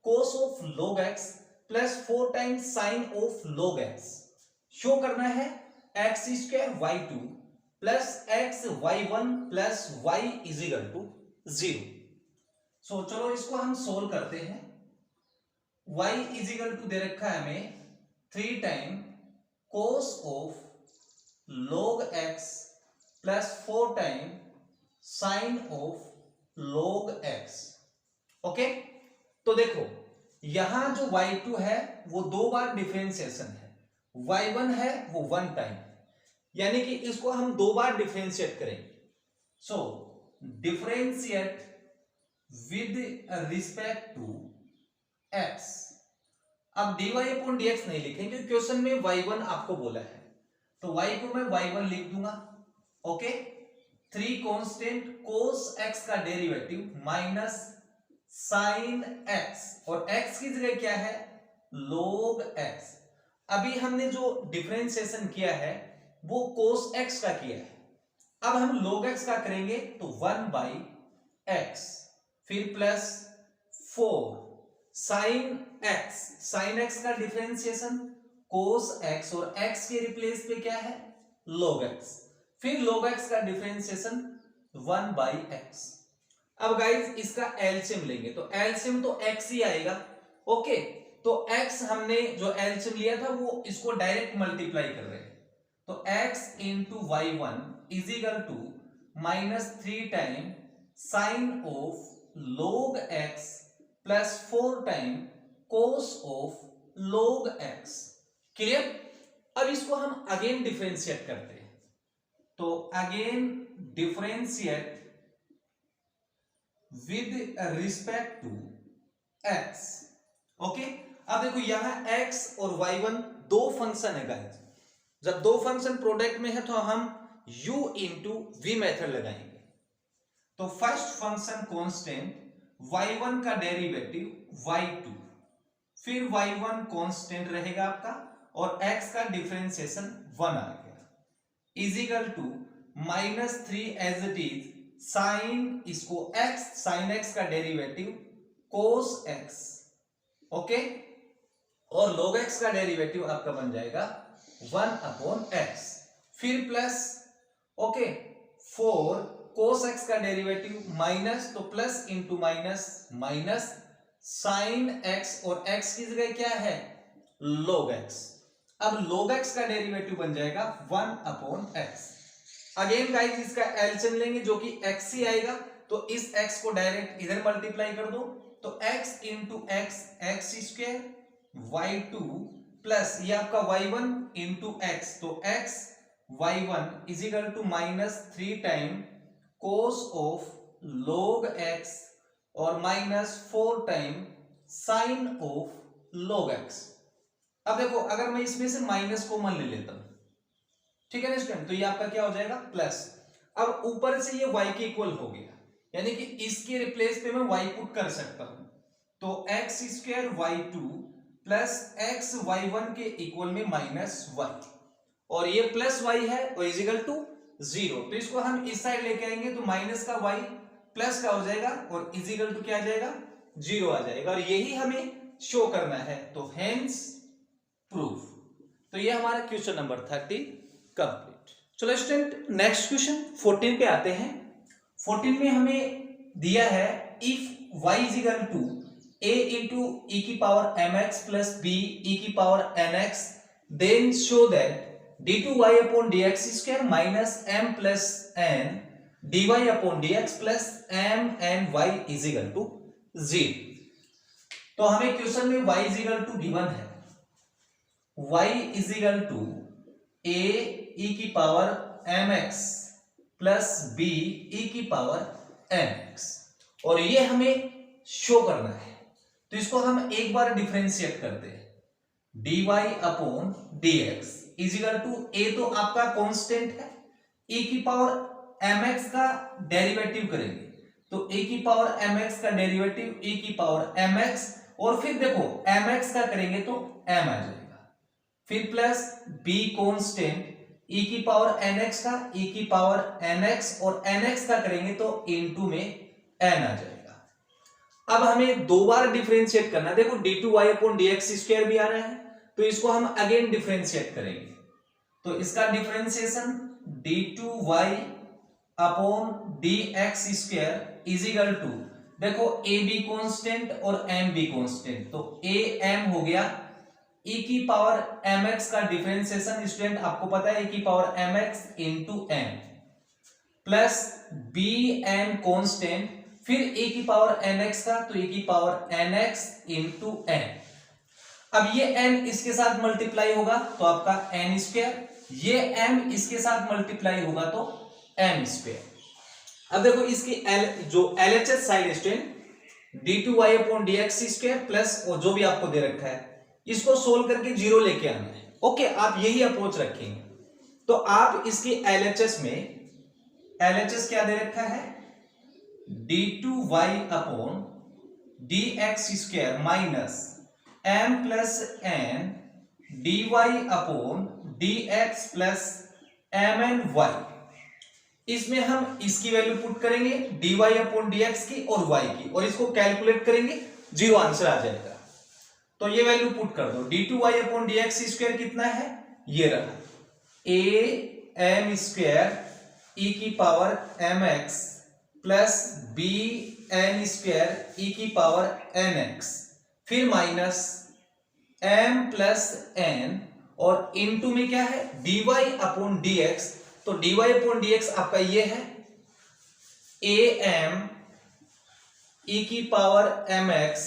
cos of log x plus 4 time sine of log x, show करना है x² y2 plus x y1 plus y is equal to 0। So चलो इसको हम सोल्व करते हैं। y इज इक्वल टू दे रखा है हमें 3 time cos of log x plus 4 time sine of log x। Okay, तो देखो यहां जो y2 है वो 2 बार डिफरेंशिएशन है, y1 है वो 1 टाइम, यानी कि इसको हम 2 बार डिफरेंशिएट करेंगे, so differentiate with respect to x। अब dy अपॉन dx नहीं लिखेंगे, क्वेश्चन में y1 आपको बोला है, तो y को मैं y1 लिख दूंगा। ओके, 3 कांस्टेंट कोस x का डेरिवेटिव माइनस साइन x, और x की जगह क्या है, log x। अभी हमने जो डिफरेंशिएशन किया है वो कोस x का किया है, अब हम log x का करेंगे तो 1/x, फिर plus 4 sine x, sine x का डिफरेंशिएशन कोस x, और x के रिप्लेस पे क्या है, log x, फिर log x का डिफरेंशिएशन 1/x। अब गाइज इसका एलसीएम लेंगे तो एलसीएम तो x ही आएगा। ओके, तो x हमने जो एलसीएम लिया था वो इसको डायरेक्ट मल्टीप्लाई कर रहे हैं, तो x into y1 is equal to -3 time sine of log x plus 4 time cos of log x। Clear? अब इसको हम अगेन डिफरेंशिएट करते हैं, तो again differentiate with respect to x। Okay, अब देखो यहां x और y1 दो फंक्शन है गाइस। जब दो फंक्शन प्रोडक्ट में है तो हम u इंटू v मेथड लगाएंगे। तो फर्स्ट फंक्शन कांस्टेंट y1 का डेरिवेटिव y2, फिर y1 कांस्टेंट रहेगा आपका और x का डिफरेंशिएशन 1 आ गया, is equal to -3 as it is sine, इसको x साइन x का डेरिवेटिव cos x। ओके, और log x का डेरिवेटिव आपका बन जाएगा 1/x, फिर प्लस ओके 4 cos x का डेरिवेटिव माइनस, तो plus into minus minus sine x, और x की जगह क्या है log x। अब log x का डेरिवेटिव बन जाएगा 1/x। अगेन गाइस इसका एलसीएम लेंगे जो कि x ही आएगा, तो इस x को डायरेक्ट इधर मल्टीप्लाई कर दो, तो x into x x square y2 plus ये आपका y1 इंटू x, तो x y1 is equal to -3 time cos of log x और -4 time sine of log x। अब देखो अगर मैं इसमें से माइनस कॉमन ले लेता हूं, ठीक है ना स्टूडेंट, तो ये आपका क्या हो जाएगा प्लस। अब ऊपर से ये y के इक्वल हो गया, यानी कि इसके रिप्लेस पे मैं y पुट कर सकता हूं, तो x square y2 plus x y1 के इक्वल में -y, और ये प्लस y है और इज इक्वल टू 0, तो इसको हम इस साइड लेके आएंगे तो माइनस का y प्लस का हो जाएगा और इज इक्वल टू क्या आ जाएगा 0 आ जाएगा, और यही हमें शो करना है, तो हेंस प्रूफ। तो ये हमारा क्वेश्चन नंबर 30 कंप्लीट। चलो स्टूडेंट नेक्स्ट क्वेश्चन 14 पे आते हैं। 14 में हमें दिया है if y is equal to a into e की power mx plus b e की power nx, then show that d2y upon dx square minus m plus n dy upon dx plus m n y is equal to 0। तो हमें question में y is equal to given है, y is equal to a e की power mx plus b e की power nx, और ये हमें show करना है, तो इसको हम एक बार डिफरेंशिएट करते हैं, dy upon dx is equal to a तो आपका कांस्टेंट है, e की पावर mx का डेरिवेटिव करेंगे, तो a की पावर mx का डेरिवेटिव e की पावर mx, और फिर देखो mx का करेंगे तो m आ जाएगा, फिर प्लस b कांस्टेंट e की पावर nx का e की पावर nx, और nx का करेंगे तो इनटू में n आ जाएगा। अब हमें दो बार डिफरेंशिएट करना है, देखो d2y अपॉन dx स्क्वायर भी आ रहा है, तो इसको हम अगेन डिफरेंशिएट करेंगे, तो इसका differentiation d2y upon dx square is equal to, देखो a b कांस्टेंट और m b कांस्टेंट, तो a m हो गया, e की पावर mx का डिफरेंशिएशन स्टूडेंट आपको पता है e की power mx into m plus b n constant, फिर a की पावर nx का, तो a की पावर nx इंटू n। अब ये n इसके साथ मल्टीप्लाई होगा तो आपका n स्क्वायर, ये m इसके साथ मल्टीप्लाई होगा तो m स्क्वायर। अब देखो इसकी जो LHS side student d2y upon dx square plus और जो भी आपको दे रखा है इसको सोल्व करके 0 लेके आना है। ओके, आप यही अप्रोच रखेंगे, तो आप इसकी LHS में LHS क्या दे रखा है, d2y upon dx square minus m plus n dy upon dx plus mny, इसमें हम इसकी वैल्यू पुट करेंगे dy अपॉन dx की और y की, और इसको कैलकुलेट करेंगे 0 आंसर आ जाएगा। तो ये वैल्यू पुट कर दो, d2y अपॉन dx स्क्वायर कितना है, ये रहा a m स्क्वायर ई की power m x plus b n square e की पावर एन एक्स, फिर माइनस एम प्लस एन, और इनटू में क्या है dy अपॉन dx। तो dy अपॉन dx आपका ये है ए एम ई की power m x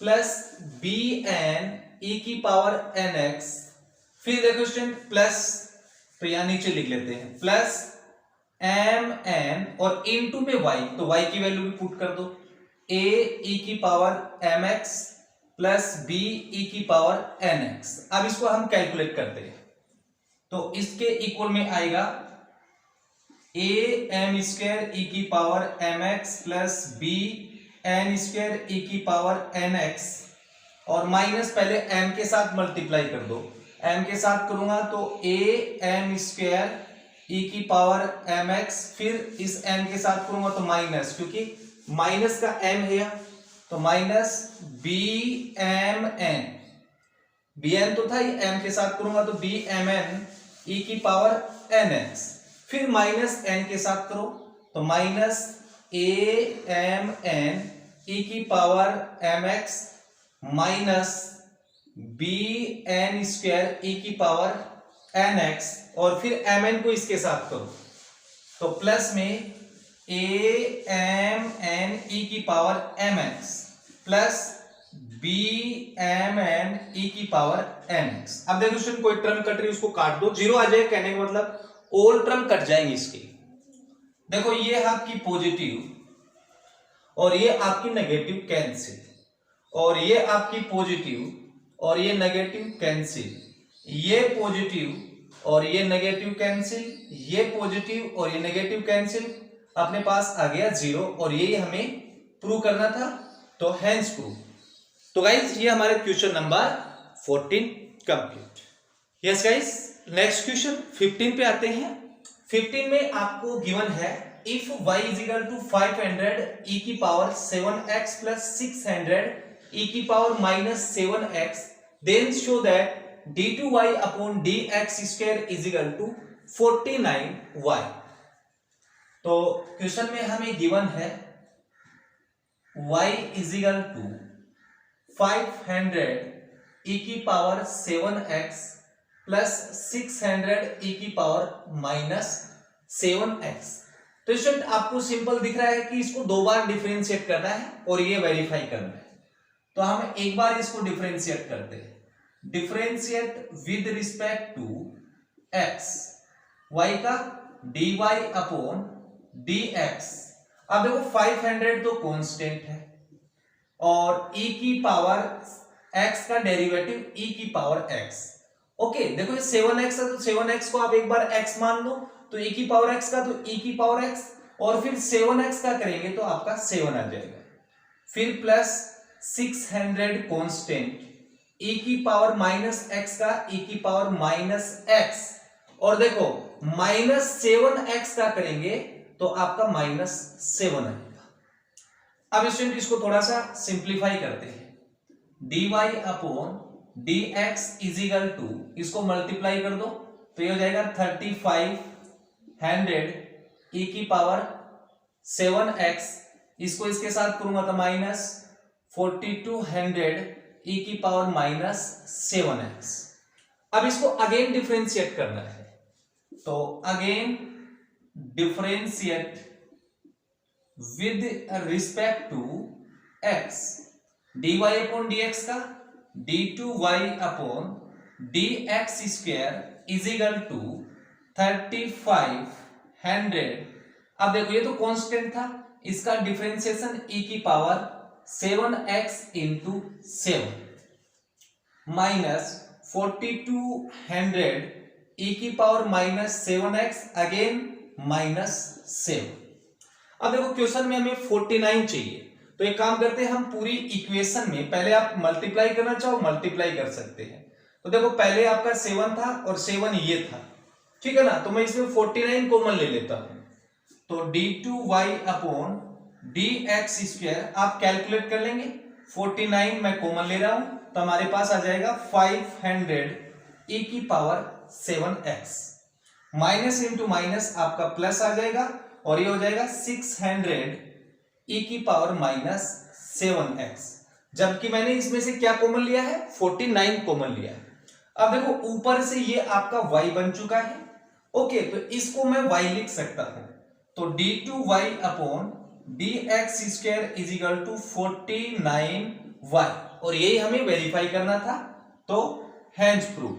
plus b n e की पावर एन एक्स, फिर देखो स्टूडेंट प्लस, तो यहां नीचे लिख लेते हैं प्लस एम एन और इनटू में y, तो y की वैल्यू भी पुट कर दो, a ई की power m x plus b e की पावर एन एक्स। अब इसको हम कैलकुलेट करते हैं, तो इसके इक्वल में आएगा ए एम स्क्वायर ई की power m x plus b n square e की पावर एन एक्स, और माइनस पहले m के साथ मल्टीप्लाई कर दो, m के साथ करूंगा तो ए एम स्क्वायर ई की पावर एम एक्स, फिर इस m के साथ करूंगा तो माइनस, क्योंकि माइनस का m है तो minus b m n, b n तो था ही, m के साथ करूंगा तो बी एम एन ई की पावर एन एक्स, फिर माइनस n के साथ करो तो minus a m n e की power m x minus b n square e की पावर एन एक्स, और फिर एम एन को इसके साथ करो तो प्लस में ए एम एन ई की power m x plus b m n e की पावर एन एक्स। अब देखो स्टूडेंट कोई टर्म कट रही है उसको काट दो, जीरो आ जाए, कहने का मतलब ऑल टर्म कट जाएंगे इसके। देखो ये है आपकी पॉजिटिव और ये आपकी नेगेटिव कैंसिल, और ये आपकी पॉजिटिव और ये नेगेटिव कैंसिल, ये पॉजिटिव और ये नेगेटिव कैंसिल, ये पॉजिटिव और ये नेगेटिव कैंसिल, अपने पास आ गया जीरो, और यही हमें प्रूव करना था, तो हेंस प्रूव। तो गाइस ये हमारे question number 14 complete. Yes guys, next question 15 पे आते हैं। 15 में आपको गिवन है if y is equal to 500 e की पावर 7x प्लस 600 ई की power minus 7x, then show that d2y upon dx square is equal to 49y। तो question में हमें गिवन है y is equal to 500 e की power 7x plus 600 e की power minus 7x। तो student आपको simple दिख रहा है कि इसको दो बार डिफरेंशिएट करना है और ये वेरीफाई करना है, तो हम एक बार इसको डिफरेंशिएट करते हैं। Differentiate with respect to x, y का dy अपॉन dx। अब देखो 500 तो कांस्टेंट है और e की पावर x का डेरिवेटिव e की पावर x। ओके देखो ये 7x है तो 7x को आप एक बार x मान लो, तो e की पावर x का तो e की पावर x, और फिर 7x का करेंगे तो आपका 7 आ जाएगा, फिर प्लस 600 कांस्टेंट e की पावर माइनस x का e की पावर माइनस x, और देखो माइनस 7x का करेंगे तो आपका माइनस 7 आएगा। अब स्टूडेंट इसको थोड़ा सा सिंप्लीफाई करते हैं, dy upon dx is equal to, इसको मल्टीप्लाई कर दो तो ये हो जाएगा 3500 e की पावर 7x, इसको इसके साथ करूंगा तो माइनस 4200 e की पावर माइनस 7x। अब इसको अगेन डिफरेंशिएट करना है, तो again differentiate with respect to x, dy upon dx का d2y upon dx square is equal to 3500। अब देखो ये तो कांस्टेंट था, इसका डिफरेंशिएशन e की power 7x into 7 minus 4200 e की power minus 7x again minus 7। अब देखो क्वेश्चन में हमें 49 चाहिए, तो एक काम करते हैं हम पूरी इक्वेशन में पहले आप मल्टीप्लाई करना चाहो मल्टीप्लाई कर सकते हैं। तो देखो पहले आपका 7 था और 7 ये था, ठीक है ना, तो मैं इसमें 49 कॉमन ले लेता हूं, तो d2y अपॉन dx स्क्वायर आप कैलकुलेट कर लेंगे, 49 मैं कॉमन ले रहा हूं तो हमारे पास आ जाएगा 500 e की power 7x minus into minus आपका प्लस आ जाएगा और ये हो जाएगा 600 e की पावर माइनस 7x, जबकि मैंने इसमें से क्या कॉमन लिया है, 49 कॉमन लिया है। अब देखो ऊपर से ये आपका y बन चुका है। ओके, तो इसको मैं y लिख सकता हूं, तो d2y upon dx square is equal to 49y, और यही हमें वेरीफाई करना था, तो हैंज प्रूव।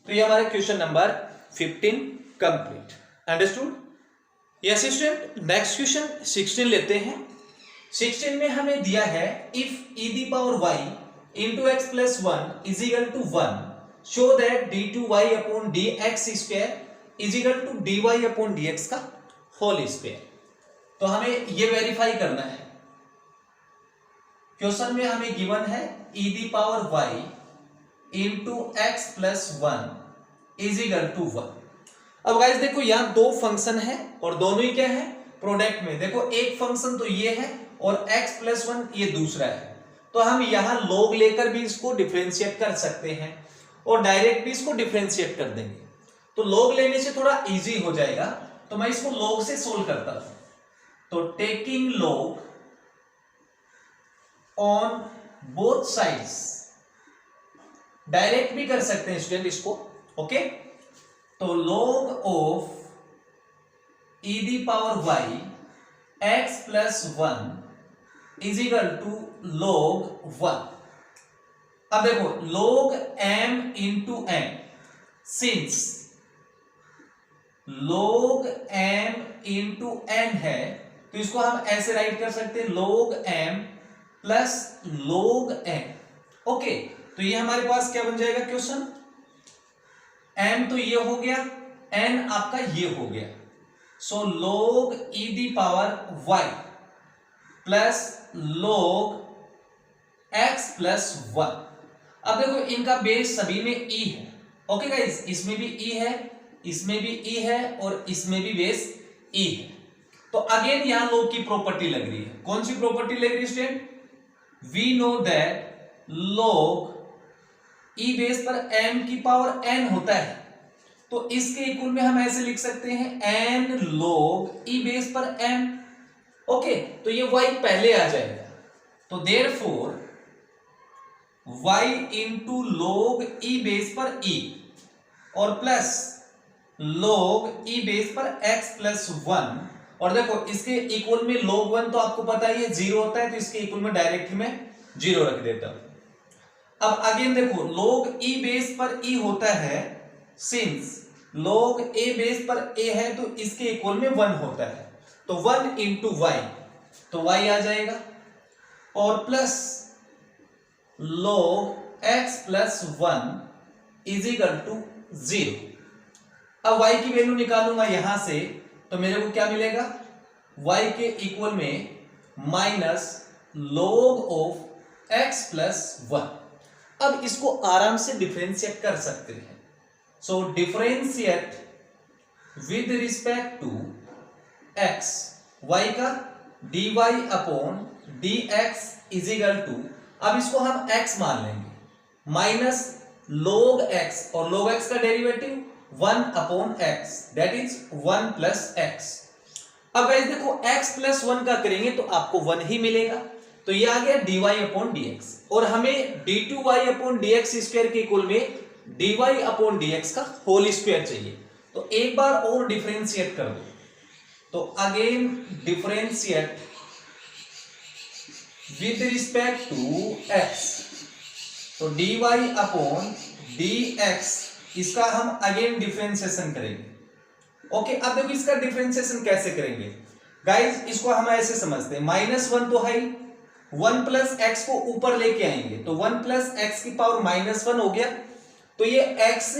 तो ये हमारा question number 15 complete. Understood? Yes student, next question 16 लेते हैं। 16 में हमें दिया है if e the power y into x plus 1 is equal to 1, show that d2y upon dx square is equal to dy upon dx का whole square. तो हमें ये वेरीफाई करना है। क्वेश्चन में हमें गिवन है e the power y into x plus 1 is equal to 1। अब गाइस देखो यहां दो फंक्शन है और दोनों ही क्या है, प्रोडक्ट में। देखो एक फंक्शन तो ये है और x प्लस 1 ये दूसरा है, तो हम यहां log लेकर भी इसको डिफरेंशिएट कर सकते हैं और डायरेक्ट भी इसको डिफरेंशिएट कर देंगे। तो log लेने से थोड़ा इजी हो जाएगा, तो मैं इसको log से सोल्व करता हूं। तो taking log on both sides, direct भी कर सकते हैं स्टूडेंट इसको। ओके, तो log of e the power y x plus 1 is equal to log 1। अब देखो log m into m, since log m into n है तो इसको हम ऐसे राइट कर सकते हैं log m plus log n। Okay, तो ये हमारे पास क्या बन जाएगा क्वेश्चन, m तो ये हो गया, n आपका ये हो गया। सो log e the power y plus log x plus 1। अब देखो इनका बेस सभी में e है। ओके गाइस, इसमें भी e है, इसमें भी e है और इसमें भी बेस e है। तो अगेन यहां log की प्रॉपर्टी लग रही है। कौन सी प्रॉपर्टी लग रही है student, we know that log e base पर m की पावर n होता है, तो इसके इक्वल में हम ऐसे लिख सकते हैं n log e बेस पर m। ओके, तो ये y पहले आ जाएगा, तो therefore y into log e base पर e और प्लस log e बेस पर x प्लस 1। और देखो इसके इक्वल में log 1 तो आपको पता ही है 0 होता है, तो इसके इक्वल में डायरेक्ट मैं 0 रख देता हूं। अब अगेन देखो log e बेस पर e होता है, सिंस log a बेस पर a है तो इसके इक्वल में 1 होता है, तो 1 इंटू वाई, तो y आ जाएगा और plus log x plus 1 is equal to 0। अब y की वैल्यू निकालूंगा यहां से, तो मेरे को क्या मिलेगा, y के इक्वल में minus log of x plus 1। अब इसको आराम से डिफरेंशिएट कर सकते हैं। So differentiate with respect to x, y का dy upon dx is equal to, अब इसको हम x मान लेंगे, माइनस log x, और log x का derivative 1 upon x, that is 1 plus x। अब गाइस देखो x प्लस 1 का करेंगे तो आपको 1 ही मिलेगा, तो ये आ गया dy अपॉन dx, और हमें d2y अपॉन dx स्क्वायर के इक्वल में dy अपॉन dx का होल स्क्वायर चाहिए। तो एक बार और डिफरेंशिएट कर दो, तो again differentiate with respect to x, तो dy अपॉन dx, इसका हम अगेन डिफरेंशिएशन करेंगे। ओके, अब देखो इसका डिफरेंशिएशन कैसे करेंगे गाइस, इसको हम ऐसे समझते हैं, माइनस 1 तो है, 1 प्लस एक्स को ऊपर लेके आएंगे, तो 1 प्लस एक्स की पावर माइनस 1 हो गया, तो ये x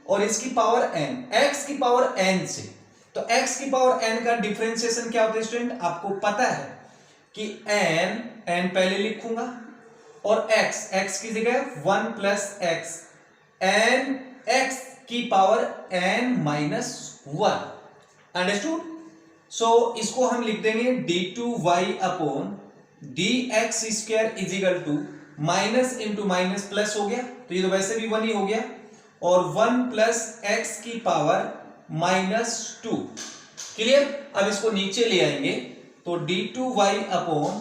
और इसकी पावर n, x की पावर n से, तो x की पावर n का डिफरेंशिएशन क्या होता है स्टूडेंट, आपको पता है कि n पहले लिखूंगा और x की जगह 1 प्लस एक्स, n x की power n minus 1। Understood? So इसको हम लिख देंगे d2y upon dx square is equal to, minus into minus plus हो गया, तो ये तो वैसे भी 1 ही हो गया, और 1 प्लस एक्स की पावर -2। क्लियर? अब इसको नीचे ले आएंगे तो d2y upon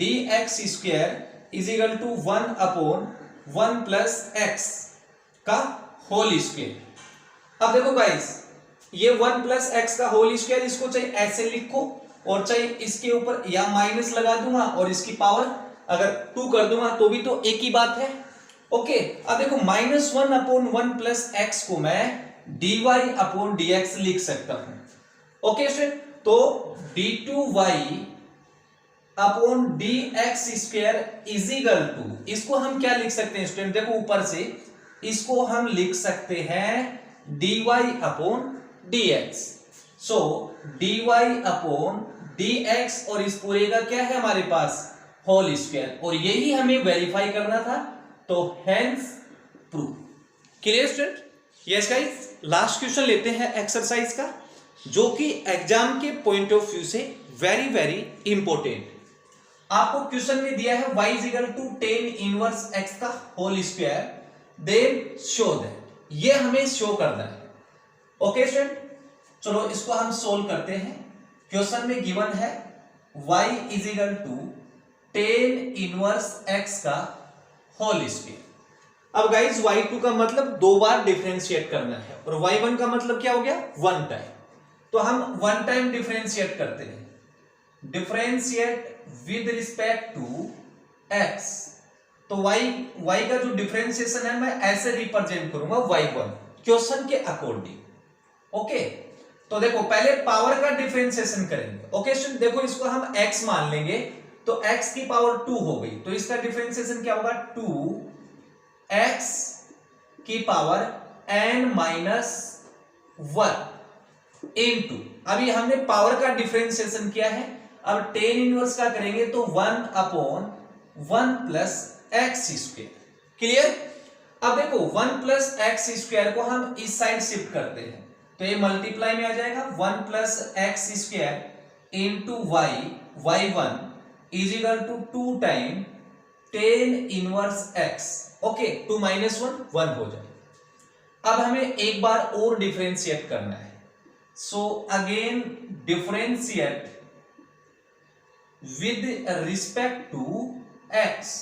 dx square is equal to 1 upon 1 plus x का होल स्क्वायर। अब देखो गाइस, ये 1 प्लस एक्स का होल स्क्वायर, इसको चाहे ऐसे लिखो और चाहे इसके ऊपर या माइनस लगा दूंगा और इसकी पावर अगर 2 कर दूंगा तो भी तो एक ही बात है। ओके, अब देखो -1 अपॉन 1 प्लस एक्स को मैं dy अपॉन dx लिख सकता हूं। ओके स्टूडेंट, तो d2y upon dx square is equal to, इसको हम क्या लिख सकते हैं स्टूडेंट? देखो ऊपर से इसको हम लिख सकते हैं dy अपॉन dx। सो dy अपॉन dx और इस पूरे का क्या है हमारे पास? होल स्क्वायर, और यही हमें वेरीफाई करना था, तो hence prove. Clear student? Yes guys, last question लेते हैं एक्सरसाइज का, जो कि एग्जाम के पॉइंट ऑफ व्यू से वेरी वेरी इंपॉर्टेंट। आपको क्वेश्चन में दिया है y is equal to tan inverse x का whole square, then show that, ये हमें शो करना है। ओके स्टूडेंट, चलो इसको हम सोल्व करते हैं। क्वेश्चन में गिवन है y is equal to tan inverse x का होल स्क्वायर। अब गाइस y2 का मतलब 2 बार डिफरेंशिएट करना है और y1 का मतलब क्या हो गया? 1 टाइम। तो हम 1 टाइम डिफरेंशिएट करते हैं, differentiate with respect to x। तो y का जो डिफरेंशिएशन है मैं ऐसे रिप्रेजेंट करूंगा y1 क्वेश्चन के अकॉर्डिंग। ओके, तो देखो पहले पावर का डिफरेंशिएशन करेंगे। ओके स्टूडेंट, देखो इसको हम x मान लेंगे तो x की पावर 2 हो गई, तो इसका डिफरेंशिएशन क्या होगा? 2x की पावर n माइनस 1 इनटू, अभी हमने पावर का डिफरेंशिएशन किया है, अब tan इनवर्स का करेंगे तो 1 upon 1 plus x square. Clear? अब देखो 1 प्लस एक्स स्क्वायर को हम इस साइड शिफ्ट करते हैं तो ये मल्टीप्लाई में आ जाएगा, 1 plus x square into y1 is equal to 2 time tan inverse x। Okay, 2 minus 1 हो जाए। अब हमें एक बार और डिफरेंशिएट करना है, so again differentiate with respect to x।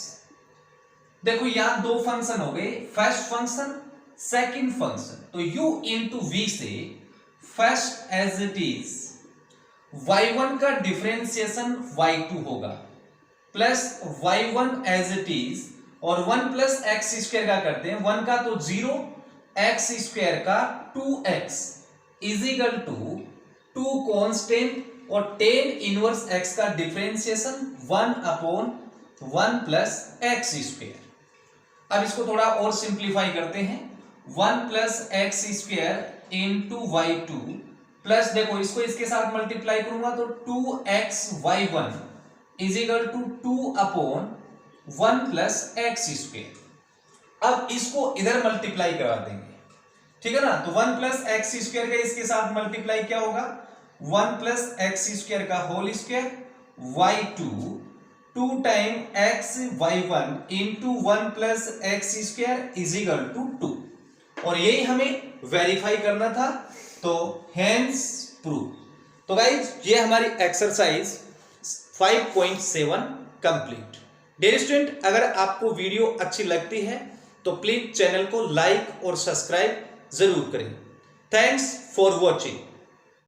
देखो यहां 2 फंक्शन हो गए, फर्स्ट फंक्शन सेकंड फंक्शन, तो u इंटू वी से first as it is y1 का डिफरेंशिएशन y2 होगा plus y1 as it is, और 1 प्लस एक्स स्क्वायर का करते हैं, 1 का तो 0, एक्स स्क्वायर का 2x is equal to 2 constant और tan इनवर्स x का differentiation 1 upon 1 plus x square. अब इसको थोड़ा और सिंप्लीफाई करते हैं, 1 plus x square into y2 plus, देखो इसको इसके साथ मल्टीप्लाई करूंगा तो 2xy1 इज इक्वल टू 2 अपॉन 1 प्लस एक्स स्क्वायर। अब इसको इधर मल्टीप्लाई करा देंगे, ठीक है ना? तो 1 प्लस एक्स स्क्वायर का इसके साथ मल्टीप्लाई क्या होगा? 1 प्लस एक्स स्क्वायर का whole square, y2 2 time x y1 into 1 plus x square is equal to 2, और यही हमें वेरीफाई करना था, तो हेंस प्रूव। तो गाइज ये हमारी एक्सरसाइज 5.7 कंप्लीट। डियर स्टूडेंट, अगर आपको वीडियो अच्छी लगती है तो प्लीज चैनल को लाइक और सब्सक्राइब जरूर करें। Thanks for watching.